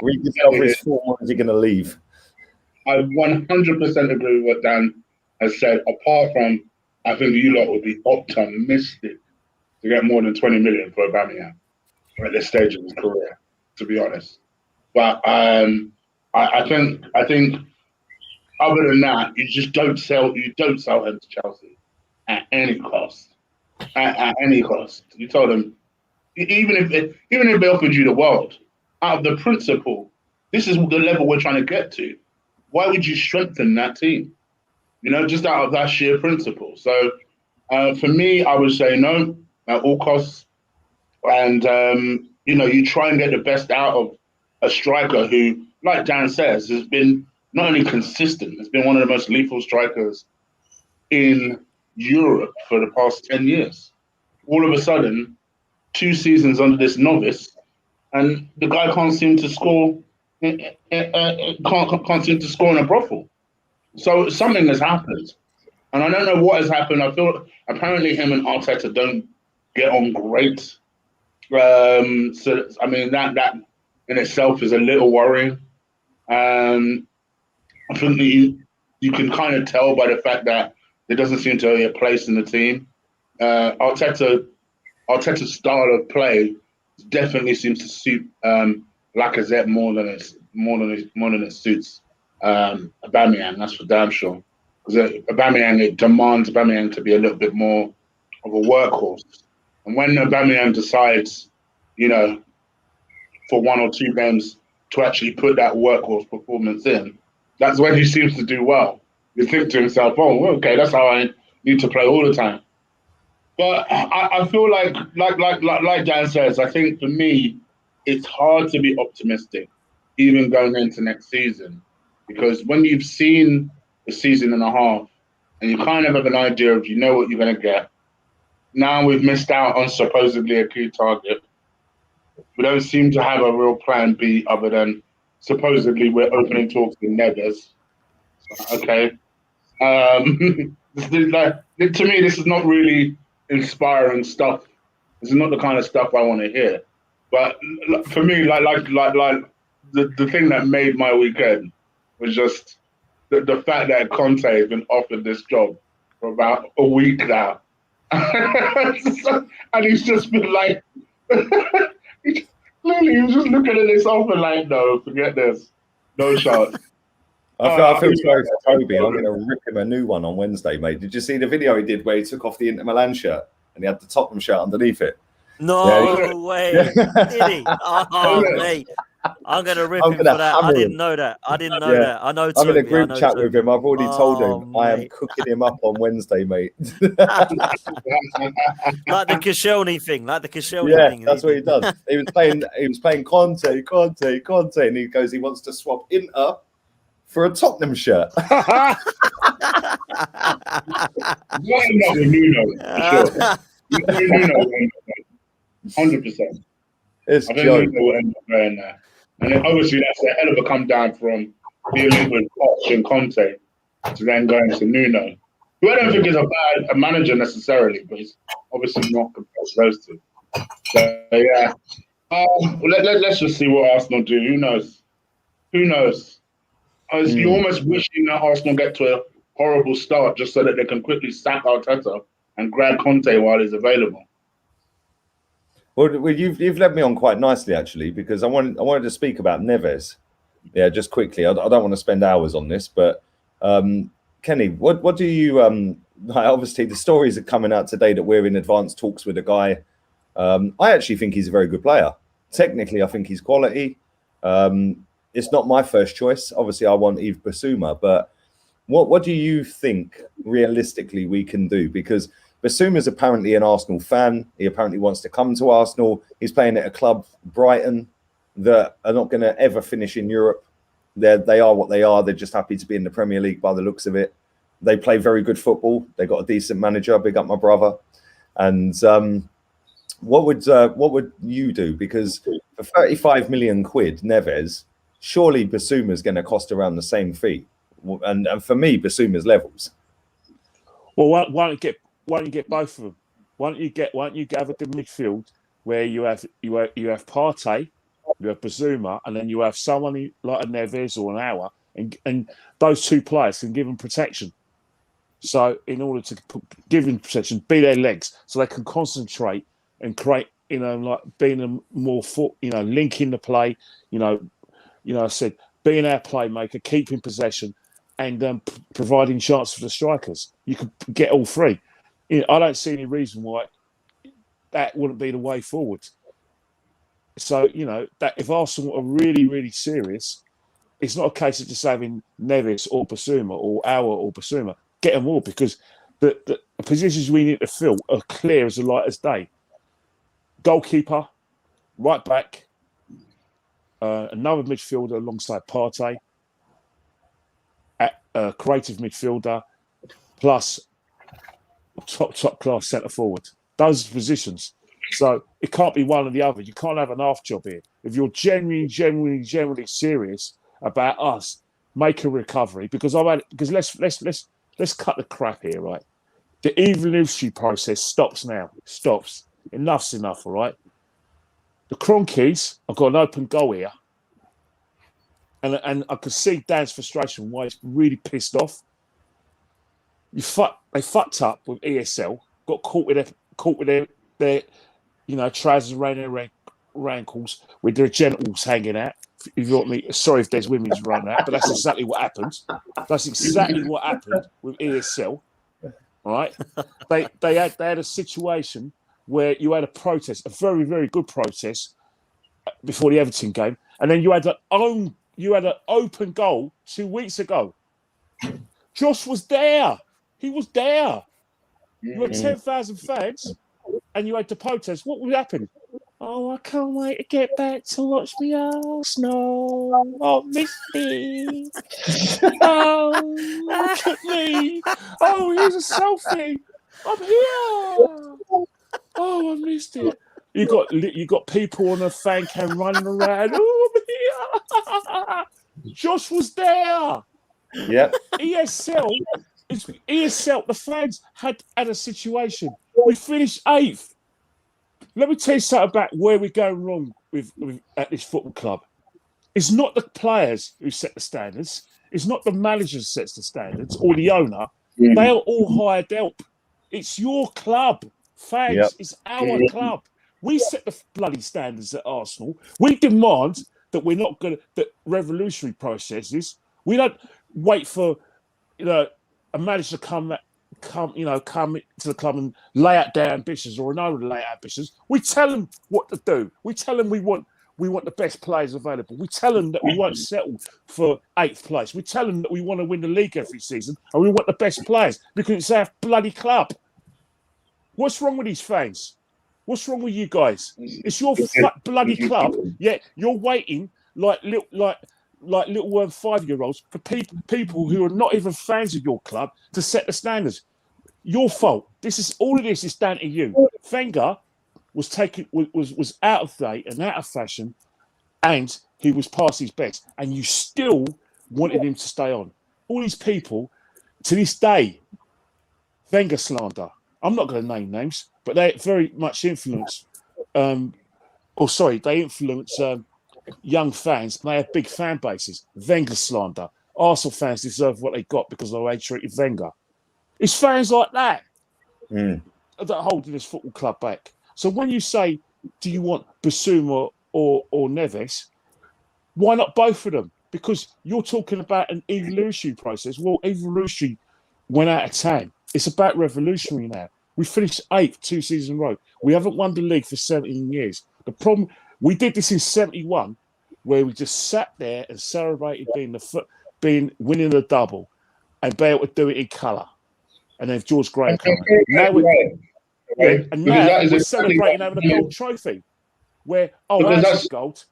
Rediscover his form, or is he going to leave? I 100% agree with what Dan has said, apart from I think you lot would be optimistic to get more than 20 million for Aubameyang at this stage of his career, to be honest. But I think other than that, you don't sell him to Chelsea at any cost. At any cost. You told them, even if they offered you the world, out of the principle, this is the level we're trying to get to. Why would you strengthen that team? Just out of that sheer principle. So for me, I would say no at all costs. And, you try and get the best out of a striker who, like Dan says, has been not only consistent, has been one of the most lethal strikers in Europe for the past 10 years. All of a sudden, 2 seasons under this novice, and the guy can't seem to score. Can't seem to score in a brothel. So something has happened, and I don't know what has happened. I feel apparently him and Arteta don't get on great. So I mean that in itself is a little worrying. I think that you can kind of tell by the fact that there doesn't seem to be a place in the team. Arteta's style of play definitely seems to suit Lacazette more than it suits Aubameyang. That's for damn sure. Because Aubameyang, it demands Aubameyang to be a little bit more of a workhorse. And when Aubameyang decides, for 1 or 2 games to actually put that workhorse performance in, that's when he seems to do well. You think to himself, oh, okay, that's how I need to play all the time. But I feel like Dan says, I think for me, it's hard to be optimistic, even going into next season, because when you've seen a season and a half and you kind of have an idea of what you're going to get, now we've missed out on supposedly a key target. We don't seem to have a real plan B other than supposedly we're opening talks with Neves. Okay. To me, this is not really inspiring stuff. This is not the kind of stuff I want to hear. But for me, like the thing that made my weekend was just the fact that Conte has been offered this job for about a week now. And he's just been like, clearly he was just looking at this offer like, no, forget this. No shot. I feel sorry for Toby. I'm going to rip him a new one on Wednesday, mate. Did you see the video he did where he took off the Inter Milan shirt and he had the Tottenham shirt underneath it? No way. Did he? Oh, mate. I'm going to rip him for that. I didn't know that. I know I'm Toby. in a group chat with him. I've already told him I am mate. cooking him up on Wednesday, mate. Like the Koscielny thing. Yeah, that's what he does. He was playing Conte, and he goes, he wants to swap Inter for a Tottenham shirt. What with Nuno? For sure. Nuno, 100%. It's I think joke. Nuno will end up going there. And then obviously that's a hell of a come down from dealing with Poch and Conte to then going to Nuno, who I don't think is a manager necessarily, but he's obviously not compared to those two. So yeah, let's just see what Arsenal do. Who knows? You're almost wishing that Arsenal get to a horrible start just so that they can quickly sack Arteta and grab Conte while he's available. Well, you've led me on quite nicely actually, because I wanted to speak about Neves. Yeah, just quickly. I don't want to spend hours on this, but Kenny, what do you? Obviously, the stories are coming out today that we're in advanced talks with a guy. I actually think he's a very good player. Technically, I think he's quality. It's not my first choice. Obviously, I want Yves Bissouma, but what do you think realistically we can do? Because Bissouma's apparently an Arsenal fan. He apparently wants to come to Arsenal. He's playing at a club, Brighton, that are not going to ever finish in Europe. They are what they are. They're just happy to be in the Premier League by the looks of it. They play very good football. They got a decent manager. Big up my brother. And what would you do? Because for 35 million quid, Neves, surely Bissouma's going to cost around the same fee. And for me, Bissouma's levels. Well, why don't you get both of them? Why don't you have a good midfield where you have Partey, you have Bissouma, and then you have someone like a Neves or an Hour, and those two players can give them protection. So in order to give them protection, be their legs, so they can concentrate and create, like being a more linking the play, I said being our playmaker, keeping possession, and providing chances for the strikers. You could get all three. I don't see any reason why that wouldn't be the way forward. So, that if Arsenal are really, really serious, it's not a case of just having Neves or Bissouma or Auer or Bissouma. Get them all, because the positions we need to fill are clear as the light as day. Goalkeeper, right back, another midfielder alongside Partey, a creative midfielder, plus top class centre forward. Those are positions. So it can't be one or the other. You can't have an half job here. If you're genuinely serious about us making a recovery, because let's cut the crap here, right? The evolutionary process stops now. Stops. Enough's enough, all right? The Cronkies, I've got an open goal here. And I could see Dan's frustration, why he's really pissed off. They fucked up with ESL, got caught with their trousers around their ankles with their genitals hanging out. If you want me, sorry if there's women's around that, but that's exactly what happened. That's exactly what happened with ESL. All right, they had a situation where you had a protest, a very, very good protest before the Everton game, and then you had an open goal 2 weeks ago. Josh was there. He was there. You had 10,000 fans, and you had to protest. What would happen? Oh, I can't wait to get back to watch me Arsenal. Oh, miss me. Oh, look at me. Oh, here's a selfie. I'm here. Oh, I missed it. You got people on a fan cam running around. Oh, I'm here. Josh was there. Yeah. ESL, the fans had a situation. We finished 8th. Let me tell you something about where we're going wrong with at this football club. It's not the players who set the standards. It's not the manager who sets the standards or the owner. They are all hired help. It's your club, fans. Yep. It's our club. We set the bloody standards at Arsenal. We demand that we're not going to that revolutionary processes. We don't wait for a manager to come to the club and lay out their ambitions or an owner to lay out ambitions. We tell them what to do. We tell them we want the best players available. We tell them that we won't settle for 8th place. We tell them that we want to win the league every season and we want the best players because it's our bloody club. What's wrong with these fans? What's wrong with you guys? It's your bloody club. Yet you're waiting like little 5-year-olds for people who are not even fans of your club to set the standards. Your fault. All of this is down to you. Wenger was out of date and out of fashion, and he was past his best, and you still wanted him to stay on. All these people, to this day, Wenger slander. I'm not going to name names, but they very much influence. They influence young fans. And they have big fan bases. Wenger slander. Arsenal fans deserve what they got because of the way they treated Wenger. It's fans like that that are holding this football club back. So when you say, do you want Basuma or Neves, why not both of them? Because you're talking about an evolutionary process. Well, evolutionary went out of time. It's about revolutionary now. We finished 8th 2 seasons in a row. We haven't won the league for 17 years. The problem, we did this in 71, where we just sat there and celebrated winning the double and be able to do it in colour. And then George Graham coming. Now we're celebrating having a gold trophy. That's gold.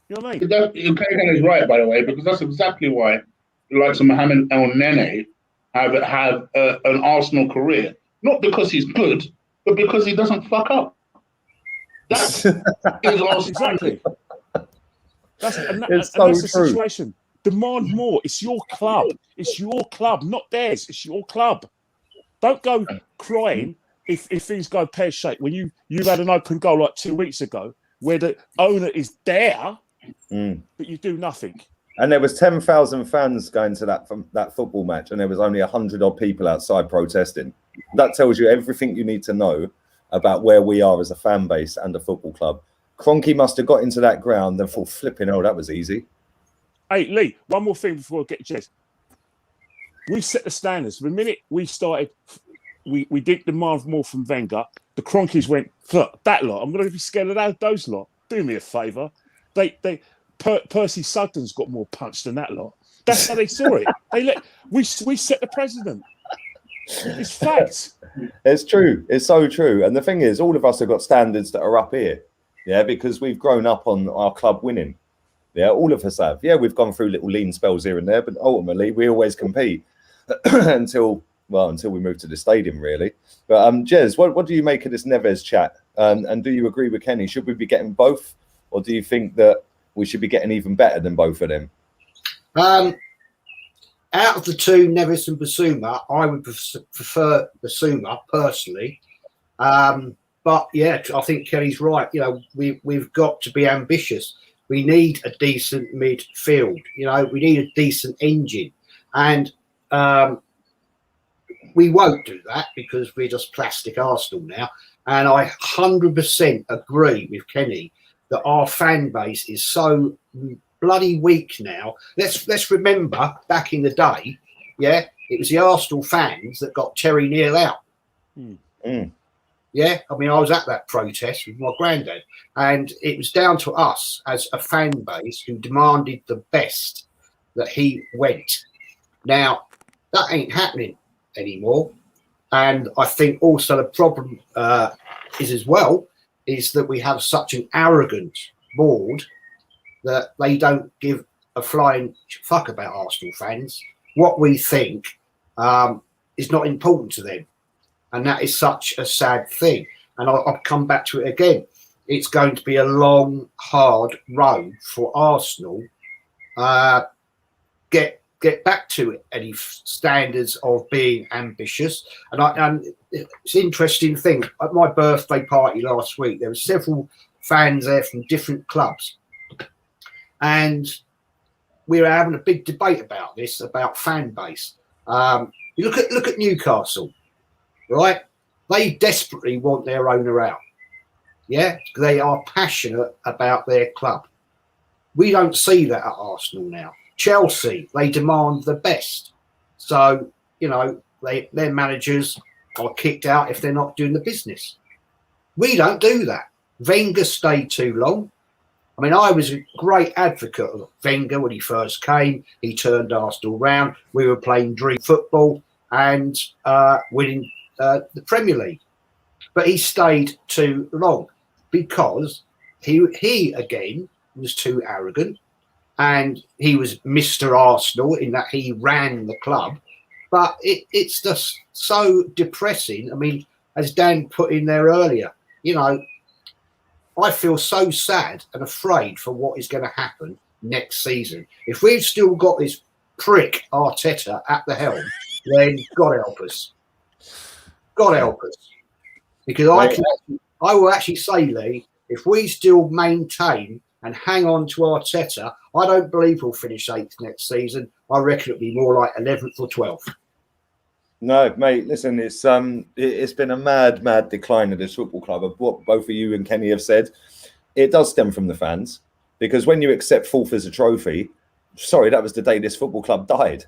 You know what I mean? Kagan is right, by the way, because that's exactly why the likes of Mohamed El Nene have an Arsenal career. Not because he's good, but because he doesn't fuck up. That's exactly. That's the situation. Demand more. It's your club. It's your club, not theirs. It's your club. Don't go crying if things go pear-shaped. When you've had an open goal like 2 weeks ago where the owner is there, but you do nothing. And there was 10,000 fans going to that football match, and there was only 100 odd people outside protesting. That tells you everything you need to know about where we are as a fan base and a football club. Kroenke must have got into that ground and thought, flipping hell, that was easy. Hey, Lee, one more thing before I get Jez. We set the standards. The minute we started, we did demand more from Wenger. The Kroenkes went, look, that lot, I'm going to be scared of those lot. Do me a favour. Percy Sugden's got more punch than that lot. That's how they saw it. We set the precedent. It's facts. It's true. It's so true. And the thing is, all of us have got standards that are up here. Yeah, because we've grown up on our club winning. Yeah, all of us have. Yeah, we've gone through little lean spells here and there, but ultimately we always compete until we move to the stadium, really. But Jez, what do you make of this Neves chat? And do you agree with Kenny? Should we be getting both, or do you think that we should be getting even better than both of them? Out of the two, Neves and Basuma, I would prefer Basuma personally. But yeah, I think Kenny's right. You know, we've got to be ambitious. We need a decent midfield. You know, we need a decent engine, and we won't do that because we're just plastic Arsenal now. And I 100% agree with Kenny that our fan base is so bloody weak now. Let's remember back in the day, yeah, it was the Arsenal fans that got Terry Neal out. Yeah, I mean, I was at that protest with my granddad, and it was down to us as a fan base who demanded the best that he went. Now, that ain't happening anymore. And I think also the problem is that we have such an arrogant board that they don't give a flying fuck about Arsenal fans. What we think is not important to them. And that is such a sad thing. And I'll come back to it again. It's going to be a long, hard road for Arsenal. Get back to any standards of being ambitious. And it's an interesting thing. At my birthday party last week, there were several fans there from different clubs. And we're having a big debate about this, about fan base. You look at Newcastle, right? They desperately want their owner out. Yeah, they are passionate about their club. We don't see that at Arsenal now. Chelsea, they demand the best. So, you know, their managers are kicked out if they're not doing the business. We don't do that. Wenger stayed too long. I mean, I was a great advocate of Wenger when he first came. He turned Arsenal round. We were playing dream football and winning the Premier League. But he stayed too long because he again was too arrogant, and he was Mr. Arsenal in that he ran the club. But it's just so depressing. I mean, as Dan put in there earlier, you know, I feel so sad and afraid for what is going to happen next season. If we've still got this prick Arteta at the helm, then God help us. God help us. Because I will actually say, Lee, if we still maintain and hang on to Arteta, I don't believe we'll finish 8th next season. I reckon it'll be more like 11th or 12th. No, mate, listen, it's been a mad decline of this football club. Of what both of you and Kenny have said, it does stem from the fans, because when you accept 4th as a trophy, sorry, that was the day this football club died.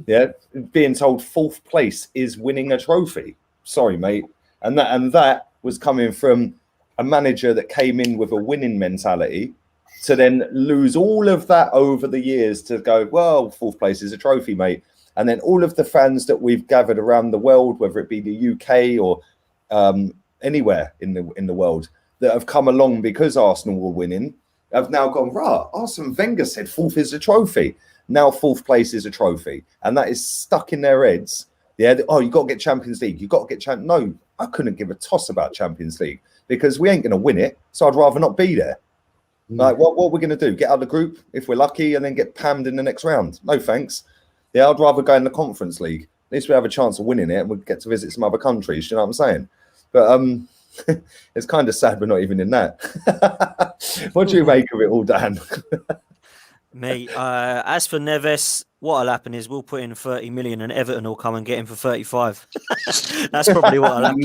Yeah, being told 4th place is winning a trophy. Sorry, mate, and that was coming from a manager that came in with a winning mentality, to then lose all of that over the years to go, well, 4th place is a trophy, mate. And then all of the fans that we've gathered around the world, whether it be the UK or anywhere in the world, that have come along because Arsenal were winning, have now gone, right, Arsene Wenger said 4th is a trophy. Now 4th place is a trophy. And that is stuck in their heads. Yeah, oh, you got to get Champions League. You got to get No, I couldn't give a toss about Champions League, because we ain't going to win it. So I'd rather not be there. Like, what are we going to do? Get out of the group if we're lucky and then get pammed in the next round? No, thanks. Yeah, I'd rather go in the Conference League. At least we have a chance of winning it and we get to visit some other countries. You know what I'm saying? But it's kind of sad we're not even in that. What do you make of it all, Dan? Mate, as for Neves, what'll happen is we'll put in 30 million and Everton will come and get him for 35. That's probably what'll happen.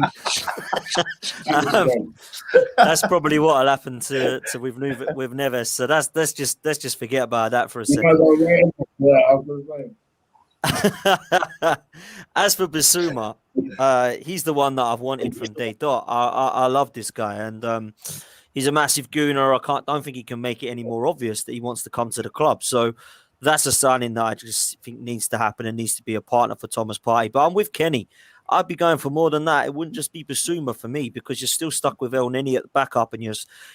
That's probably what'll happen to with Neves. So let's just forget about that for a second. As for Bissouma, he's the one that I've wanted from day dot. I love this guy, and he's a massive gooner. Don't think he can make it any more obvious that he wants to come to the club. So that's a signing that I just think needs to happen and needs to be a partner for Thomas Partey. But I'm with Kenny. I'd be going for more than that. It wouldn't just be Bissouma for me, because you're still stuck with El Neni at the backup, and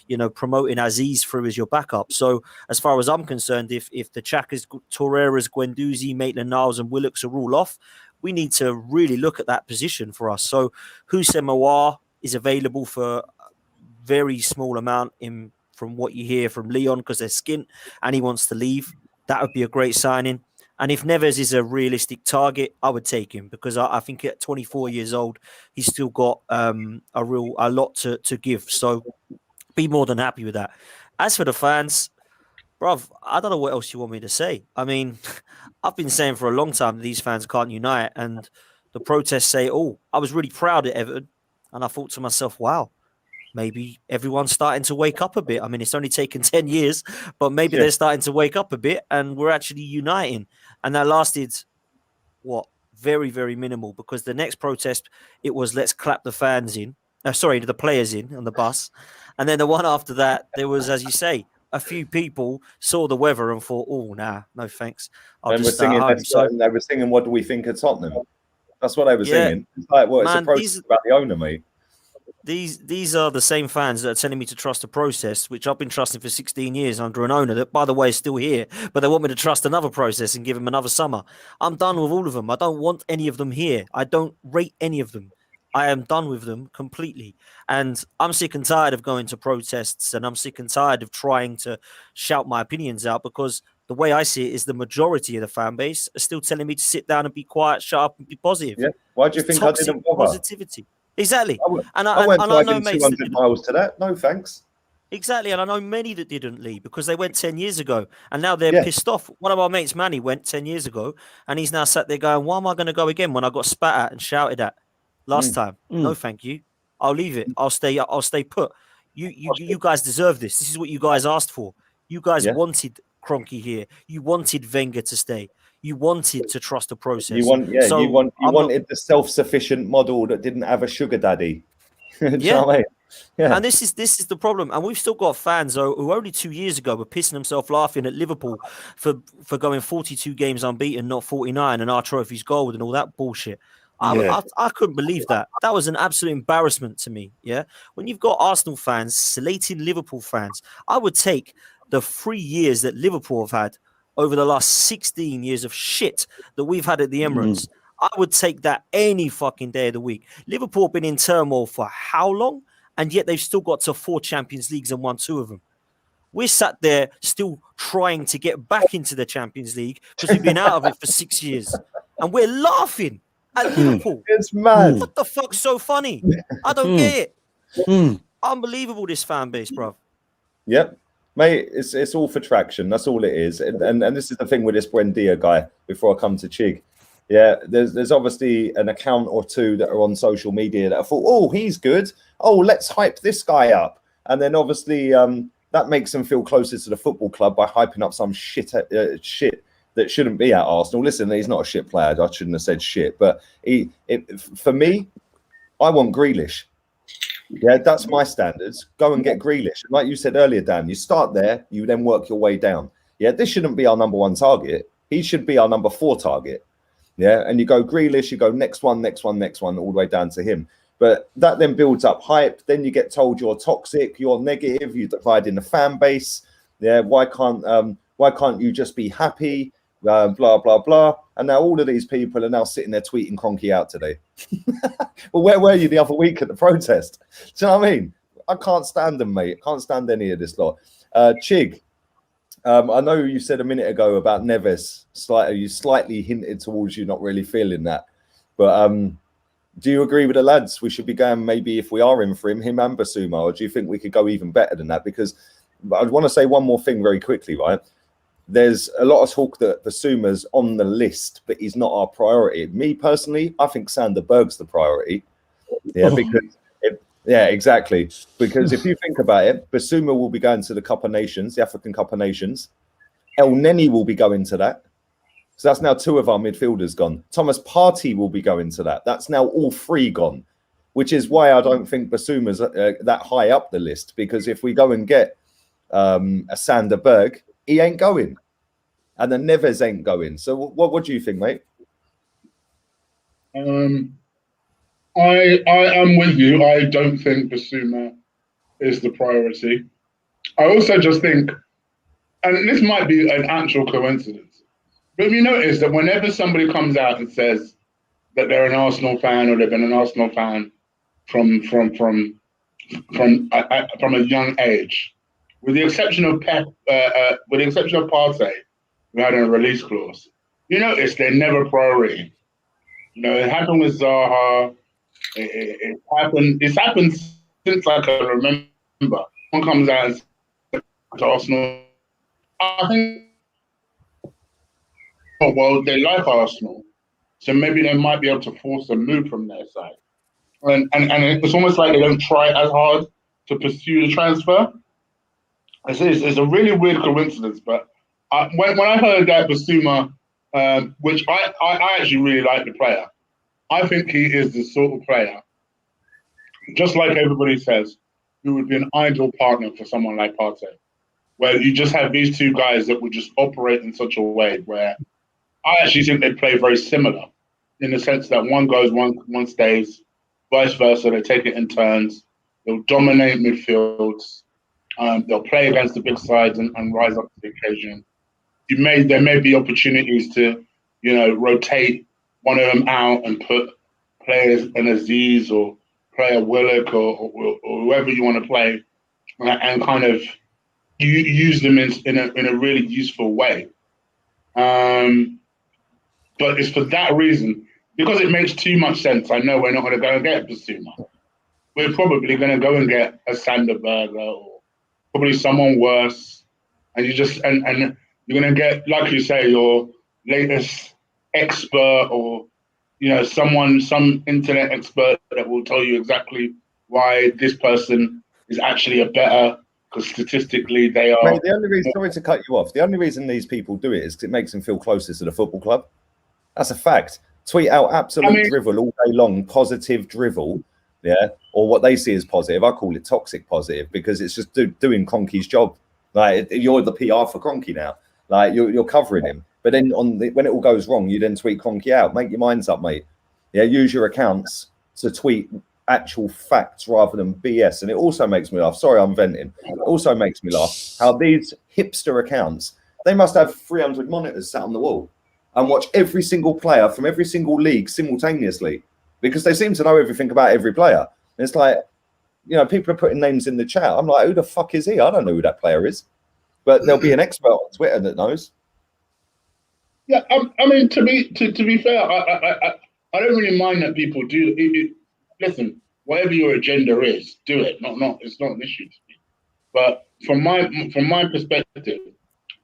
you're promoting Aziz through as your backup. So as far as I'm concerned, if the Chakas, Torreira's, Guendouzi, Maitland-Niles and Willocks are all off, we need to really look at that position for us. So Houssem Aouar is available for a very small amount from what you hear from Leon, because they're skint and he wants to leave. That would be a great signing. And if Neves is a realistic target, I would take him, because I think at 24 years old, he's still got a lot to give. So be more than happy with that. As for the fans, bruv, I don't know what else you want me to say. I mean, I've been saying for a long time that these fans can't unite, and the protests say, oh, I was really proud at Everton. And I thought to myself, wow, maybe everyone's starting to wake up a bit. I mean, it's only taken 10 years, but maybe they're starting to wake up a bit, and we're actually uniting. And that lasted, very, very minimal, because the next protest, it was let's clap the fans in. The players in on the bus. And then the one after that, there was, as you say, a few people saw the weather and thought, oh, nah, no thanks. I'll just stay at home. So they were singing, what do we think of Tottenham? That's what they were singing. It's like, well, it's a protest about the owner, mate. These are the same fans that are telling me to trust the process, which I've been trusting for 16 years under an owner that, by the way, is still here, but they want me to trust another process and give him another summer. I'm done with all of them. I don't want any of them here. I don't rate any of them. I am done with them completely. And I'm sick and tired of going to protests, and I'm sick and tired of trying to shout my opinions out, because the way I see it is the majority of the fan base are still telling me to sit down and be quiet, shut up and be positive. Yeah. Why do you think I didn't bother? Positivity. Exactly. I went driving 200 miles to that. No, thanks. Exactly, and I know many that didn't leave because they went 10 years ago, and now they're Yeah. pissed off. One of our mates, Manny, went 10 years ago, and he's now sat there going, "Why am I going to go again when I got spat at and shouted at last time? No, thank you. I'll leave it. I'll stay. I'll stay put. You guys deserve this. This is what you guys asked for. You guys Yeah. wanted Kroenke here. You wanted Wenger to stay. You wanted to trust the process. You wanted the self-sufficient model that didn't have a sugar daddy. Do you know what I mean? Yeah. And this is the problem. And we've still got fans who only 2 years ago were pissing themselves laughing at Liverpool for going 42 games unbeaten, not 49, and our trophy's gold and all that bullshit. I couldn't believe that. That was an absolute embarrassment to me. Yeah. When you've got Arsenal fans slating Liverpool fans, I would take the 3 years that Liverpool have had over the last 16 years of shit that we've had at the Emirates. I would take that any fucking day of the week. Liverpool have been in turmoil for how long? And yet they've still got to 4 Champions Leagues and won 2 of them. We're sat there still trying to get back into the Champions League because we've been out of it for 6 years. And we're laughing at Liverpool. It's mad. What the fuck's so funny? I don't get it. Unbelievable, this fan base, bruv. Yep. Mate, it's all for traction. That's all it is. And this is the thing with this Buendia guy, before I come to Chig. Yeah, there's obviously an account or two that are on social media that I thought, oh, he's good. Oh, let's hype this guy up. And then obviously that makes them feel closer to the football club by hyping up some shit that shouldn't be at Arsenal. Listen, he's not a shit player. I shouldn't have said shit. But for me, I want Grealish. Yeah, that's my standards. Go and get Grealish. Like you said earlier, Dan, you start there, you then work your way down. Yeah, this shouldn't be our number 1 target. He should be our number 4 target. Yeah, and you go Grealish, you go next one, all the way down to him. But that then builds up hype. Then you get told you're toxic, you're negative, you divide in the fan base. Yeah, why can't you just be happy? Blah blah blah. And now all of these people are now sitting there tweeting Kroenke out today. Well, where were you the other week at the protest? Do you know what I mean? I can't stand them, mate. I can't stand any of this lot. Chig. I know you said a minute ago about Neves. You slightly hinted towards you not really feeling that. But do you agree with the lads? We should be going maybe, if we are in for him and Basuma, or do you think we could go even better than that? Because I want to say one more thing very quickly, right? There's a lot of talk that Basuma's on the list, but he's not our priority. Me personally, I think Sander Berg's the priority. Yeah, because yeah, exactly. Because if you think about it, Basuma will be going to the Cup of Nations, the African Cup of Nations. El Neni will be going to that. So that's now 2 of our midfielders gone. Thomas Partey will be going to that. That's now all 3 gone, which is why I don't think Basuma's that high up the list. Because if we go and get a Sander Berg, he ain't going. And then Neves ain't going. So what do you think, mate? I am with you. I don't think Basuma is the priority. I also just think, and this might be an actual coincidence, but have you noticed that whenever somebody comes out and says that they're an Arsenal fan or they've been an Arsenal fan from a young age, with the exception of Partey, who had a release clause, you notice they're never priority. You know, it happened with Zaha. It's happened since I can remember. One comes out and says to Arsenal, I think, oh, well, they like Arsenal, so maybe they might be able to force a move from their side. And it's almost like they don't try as hard to pursue the transfer. It's a really weird coincidence, but when I heard that Basuma, which I actually really like the player, I think he is the sort of player, just like everybody says, who would be an ideal partner for someone like Partey, where you just have these 2 guys that would just operate in such a way where I actually think they play very similar, in the sense that one goes, one stays, vice versa. They take it in turns. They'll dominate midfields. They'll play against the big sides and rise up to the occasion. There may be opportunities to, rotate one of them out and put players an Aziz or play a Willock or whoever you want to play, and kind of use them in a really useful way. But it's for that reason, because it makes too much sense. I know we're not going to go and get Basuma. We're probably going to go and get a Sander Berger or probably someone worse, and you just and you're gonna get, like you say, your latest expert, or some internet expert that will tell you exactly why this person is actually a better, because statistically they are. Mate, the only reason, sorry to cut you off, the only reason these people do it is because it makes them feel closer to the football club. That's a fact. Tweet out absolute drivel all day long, positive drivel, yeah, or what they see as positive. I call it toxic positive, because it's just doing Cronky's job. Like, you're the PR for Cronky now. Like, you're covering him. But then when it all goes wrong, you then tweet Cronky out. Make your minds up, mate. Yeah, use your accounts to tweet actual facts rather than BS. And it also makes me laugh. Sorry, I'm venting. It also makes me laugh how these hipster accounts, they must have 300 monitors sat on the wall and watch every single player from every single league simultaneously, because they seem to know everything about every player. And it's like, people are putting names in the chat. I'm like, who the fuck is he? I don't know who that player is. But there'll be an expert on Twitter that knows. Yeah, I mean, to be fair, I don't really mind that people do. Listen, whatever your agenda is, do it. It's not an issue to me. But from my perspective,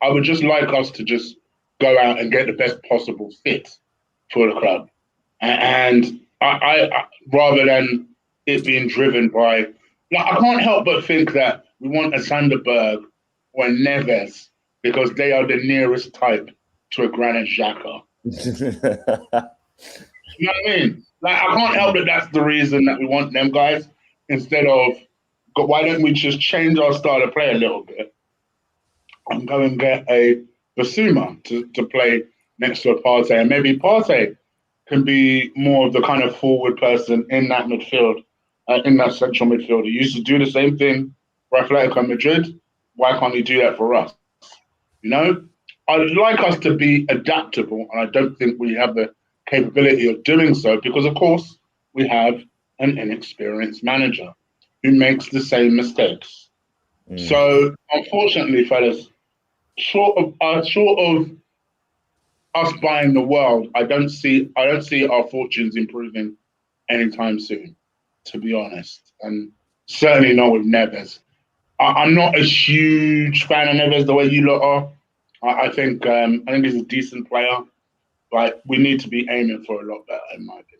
I would just like us to just go out and get the best possible fit for the club, and I rather than it being driven by. Like, I can't help but think that we want a Sanderberg or a Neves because they are the nearest type to a Granit Xhaka. You know what I mean? Like, I can't help that that's the reason that we want them guys, instead of, why don't we just change our style of play a little bit and go and get a Basuma to play next to a Partey, and maybe Partey can be more of the kind of forward person in that midfield, in that central midfield. He used to do the same thing for Atletico Madrid. Why can't he do that for us? I'd like us to be adaptable, and I don't think we have the capability of doing so, because, of course, we have an inexperienced manager who makes the same mistakes. So, unfortunately, fellas, short of us buying the world, I don't see our fortunes improving anytime soon, to be honest, and certainly not with Neves. I'm not a huge fan of Neves the way you lot are. I think he's a decent player, but we need to be aiming for a lot better, in my opinion.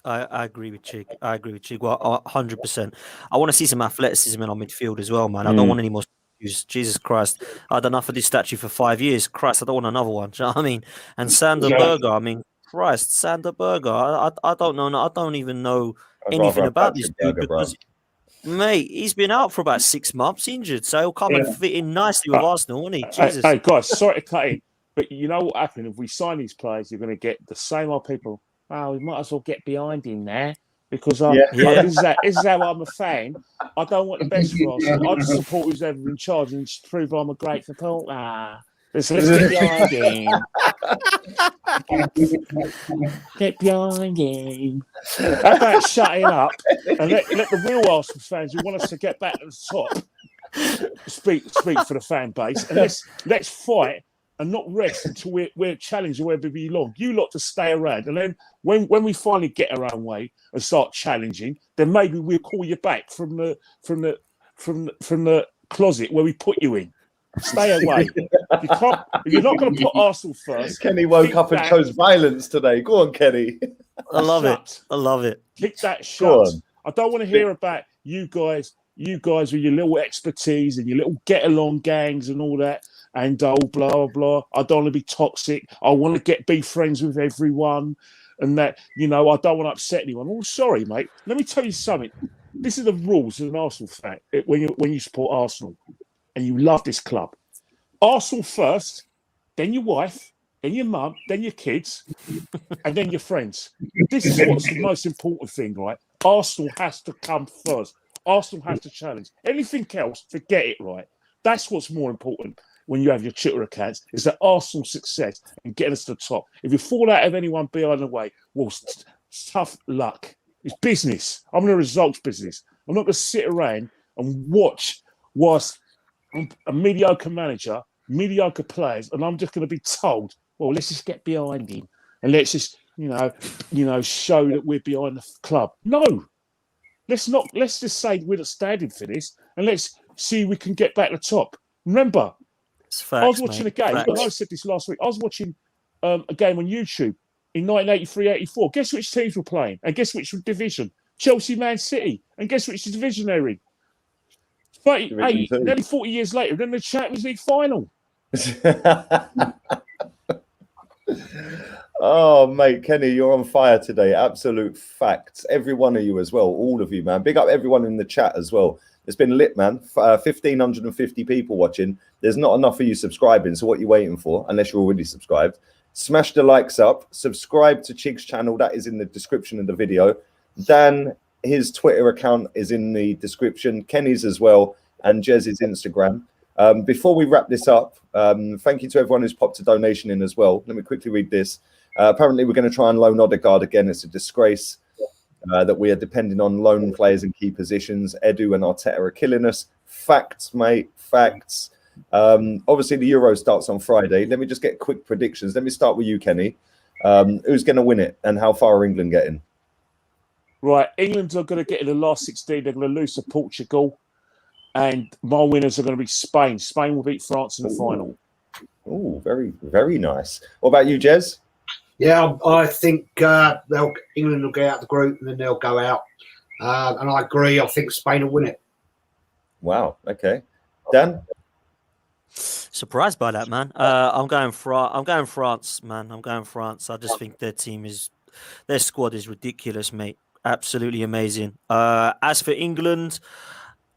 I agree with Chig. Well, 100%. I want to see some athleticism in our midfield as well, man. I don't want any more statues. Jesus Christ. I had enough of this statue for 5 years. Christ, I don't want another one. Do you know what I mean? And Sander Berger, I mean, Christ, Sander Berger. I don't know. I don't even know anything about this dude because, mate, he's been out for about 6 months injured, so he'll come and fit in nicely with Arsenal, won't he? Jesus. Hey, guys, sorry to cut in, but you know what happened? If we sign these players, you're going to get the same old people. Oh, we might as well get behind him there because this is how I'm a fan. I don't want the best for us. I just support who's ever in charge and just prove I'm a great supporter. Let's get behind him. Get behind him. How about shutting up and let the real Arsenal fans who want us to get back to the top speak for the fan base, and let's fight and not rest until we're challenged where we belong. You lot to stay around, and then when we finally get our own way and start challenging, then maybe we'll call you back from the closet where we put you in. Stay away. If you're not going to put Arsenal first. Kenny woke up and chose violence today. Go on, Kenny. I love it. Keep that shut. I don't want to hear about you guys with your little expertise and your little get-along gangs and all that. And blah, blah. I don't want to be toxic. I want to be friends with everyone. And that, I don't want to upset anyone. Oh, sorry, mate. Let me tell you something. This is the rules of an Arsenal fan when you support Arsenal and you love this club. Arsenal first, then your wife, then your mum, then your kids, and then your friends. This is what's the most important thing, right? Arsenal has to come first. Arsenal has to challenge. Anything else, forget it, right? That's what's more important when you have your Twitter accounts, is that Arsenal success and getting us to the top. If you fall out of anyone behind the way, well, tough luck. It's business. I'm in a results business. I'm not going to sit around and watch whilst a mediocre manager, mediocre players, and I'm just going to be told, well, let's just get behind him and let's just, show that we're behind the club. No. Let's just say we're not standing for this, and let's see if we can get back to the top. Remember, It's facts, I was watching mate. a game, Facts. and I said this last week. I was watching a game on YouTube in 1983-84. Guess which teams were playing? And guess which division? Chelsea, Man City. And guess which division they're in? 38, nearly 40 years later, then the Champions League final. Oh, mate, Kenny, you're on fire today. Absolute facts. Every one of you as well. All of you, man. Big up everyone in the chat as well. It's been lit, man. 1,550 people watching. There's not enough of you subscribing. So what are you waiting for? Unless you're already subscribed. Smash the likes up. Subscribe to Chig's channel. That is in the description of the video. Dan, his Twitter account is in the description. Kenny's as well. And Jez's Instagram. Before we wrap this up, thank you to everyone who's popped a donation in as well. Let me quickly read this. Apparently, we're going to try and loan Odegaard again. It's a disgrace that we are depending on loan players in key positions. Edu and Arteta are killing us. Facts, mate. Facts. Obviously, the Euro starts on Friday. Let me just get quick predictions. Let me start with you, Kenny. Who's going to win it and how far are England getting? Right, England are going to get in the last 16. They're going to lose to Portugal. And my winners are going to be Spain. Spain will beat France in the final. Oh, very, very nice. What about you, Jez? Yeah, I think England will get out of the group and then they'll go out. And I agree. I think Spain will win it. Wow. Okay. Dan? Surprised by that, man. I'm going France, man. I'm going France. I just think their squad is ridiculous, mate. Absolutely amazing. As for England,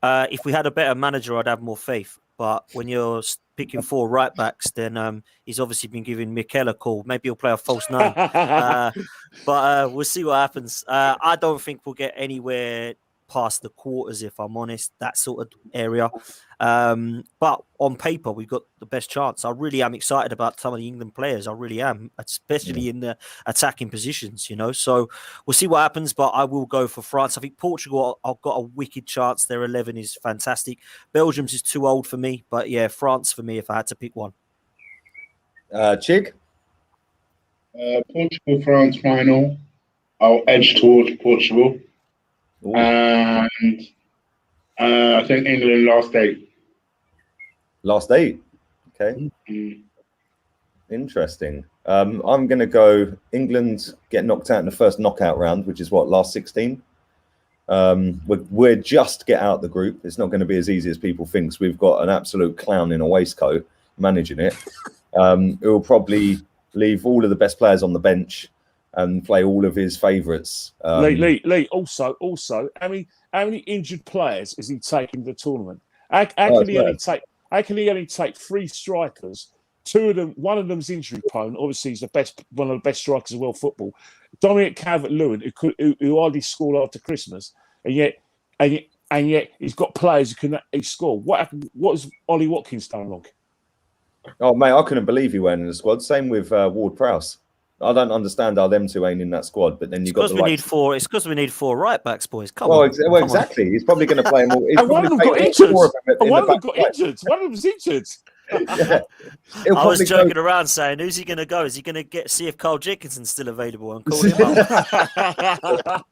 if we had a better manager, I'd have more faith. But when you're picking 4 right backs, then he's obviously been giving Mikel a call. Maybe he'll play a false 9. But we'll see what happens. I don't think we'll get anywhere past the quarters, if I'm honest, that sort of area. But on paper, we've got the best chance. I really am excited about some of the England players. I really am, especially in the attacking positions, So we'll see what happens, but I will go for France. I think Portugal, I've got a wicked chance. Their 11 is fantastic. Belgium's is too old for me, but yeah, France for me if I had to pick one. Chig? Portugal, France final. I'll edge towards Portugal. Ooh. And I think England last 8. Last 8. Okay. Interesting. I'm going to go England get knocked out in the first knockout round, which is what, last 16? We're just get out the group. It's not going to be as easy as people think. We've got an absolute clown in a waistcoat managing it. It will probably leave all of the best players on the bench and play all of his favourites. Lee, also, how many injured players is he taking to the tournament? How can he only take 3 strikers? 2 of them, one of them's injury prone. Obviously, he's one of the best strikers of world football. Dominic Calvert-Lewin, who hardly scored after Christmas, and yet he's got players who can score. What happened? What has Ollie Watkins done wrong? Oh, mate, I couldn't believe he went in the squad. Same with Ward-Prowse. I don't understand how them 2 ain't in that squad, but then you got the right. It's because we need 4 right backs, boys. Come on. Come exactly. On. He's probably going to play more. And one of them got injured. One of them got injured. One of them was injured. Yeah. I was joking around saying, who's he going to go? Is he going to see if Carl Jenkinson's still available and call him up?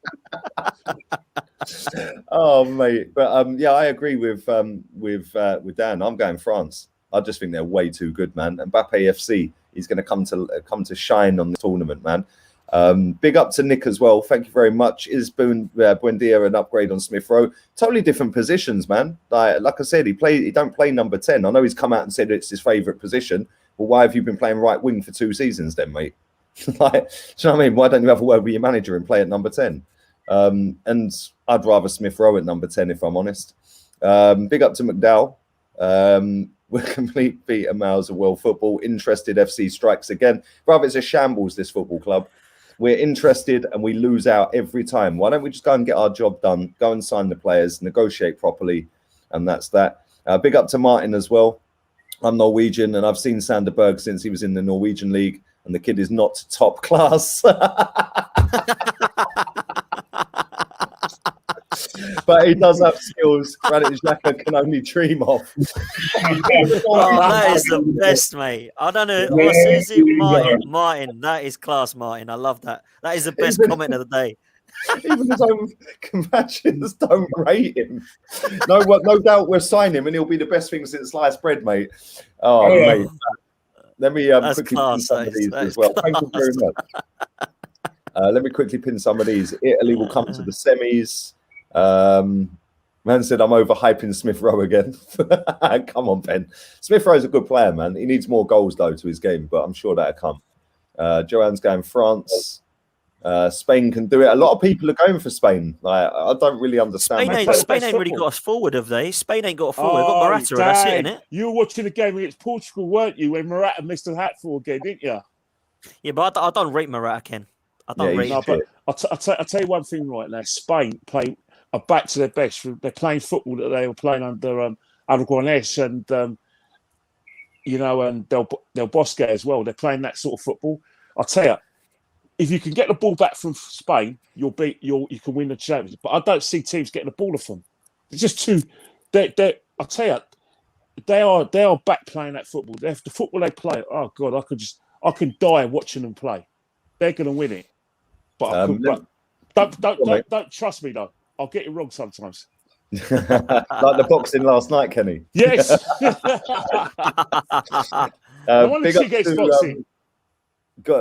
Oh, mate. But yeah, I agree with Dan. I'm going France. I just think they're way too good, man. And Mbappe FC, he's going to come to shine on the tournament, man. Big up to Nick as well. Thank you very much. Is Buendia an upgrade on Smith Rowe? Totally different positions, man. Like I said, he don't play number 10. I know he's come out and said it's his favourite position. Well, why have you been playing right wing for 2 seasons then, mate? Do you know what I mean? Why don't you have a word with your manager and play at number 10? And I'd rather Smith Rowe at number 10, if I'm honest. Big up to McDowell. We're complete Peter Miles of world football. Interested FC strikes again. Rather, it's a shambles, this football club. We're interested and we lose out every time. Why don't we just go and get our job done, go and sign the players, negotiate properly, and that's that. Big up to Martin as well. I'm Norwegian and I've seen Sander Berg since he was in the Norwegian league, and the kid is not top class. But he does have skills Granit Xhaka can only dream of. That is the best, mate. I don't know. Yeah, seriously, Martin, that is class, Martin. I love that. That is the best comment of the day. Even his own compatriots don't rate him. No doubt we'll sign him, and he'll be the best thing since sliced bread, mate. Oh, Yeah. mate. Let me That's quickly class, pin some that of is. these That as is well. Thank you very class. much. Let me quickly pin some of these. Italy will come to the semis. Man said I'm overhyping Smith Rowe again. Come on, Ben. Smith Rowe's a good player, man. He needs more goals, though, to his game, but I'm sure that'll come. Joanne's going France. Spain can do it. A lot of people are going for Spain. Like, I don't really understand. Spain ain't really got us forward, have they? Spain ain't got us forward. They've got Morata, and that's it, innit? You were watching the game against Portugal, weren't you, when Morata missed a hat for again, didn't you? Yeah, but I don't rate Morata, Ken. I don't rate he's him. shit. But I'll tell you one thing right now. Spain are back to their best. They're playing football that they were playing under Aragonés and and Del Bosque as well. They're playing that sort of football. I'll tell you, if you can get the ball back from Spain, you can win the championship. But I don't see teams getting the ball off them. It's just too. I'll tell you, they are back playing that football. The football they play. Oh God, I can die watching them play. They're going to win it. But don't trust me though. I'll get it wrong sometimes. Like the boxing last night, Kenny. Yes. I want to see against boxing.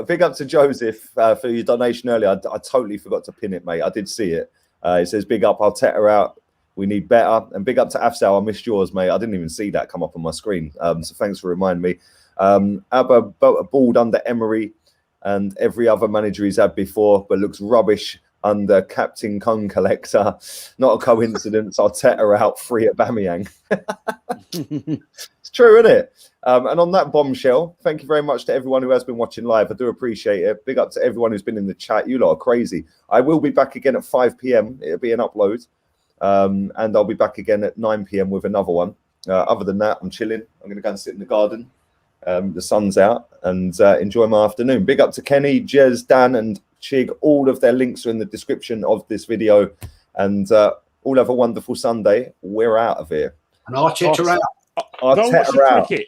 Big up to Joseph for your donation earlier. I totally forgot to pin it, mate. I did see it. It says, big up, Arteta out. We need better. And big up to Afsal. I missed yours, mate. I didn't even see that come up on my screen. So thanks for reminding me. Abba balled under Emery and every other manager he's had before, but looks rubbish under Captain Con Collector. Not a coincidence. Arteta out, free Aubameyang. It's true, isn't it? And on that bombshell, thank you very much to everyone who has been watching live. I do appreciate it. Big up to everyone who's been in the chat. You lot are crazy. I will be back again at 5 p.m. It'll be an upload. And I'll be back again at 9 p.m. with another one. Other than that, I'm chilling. I'm going to go and sit in the garden. The sun's out and enjoy my afternoon. Big up to Kenny, Jez, Dan, and Chig. All of their links are in the description of this video. And all have a wonderful Sunday. We're out of here. And Arteta out. Go and watch the cricket.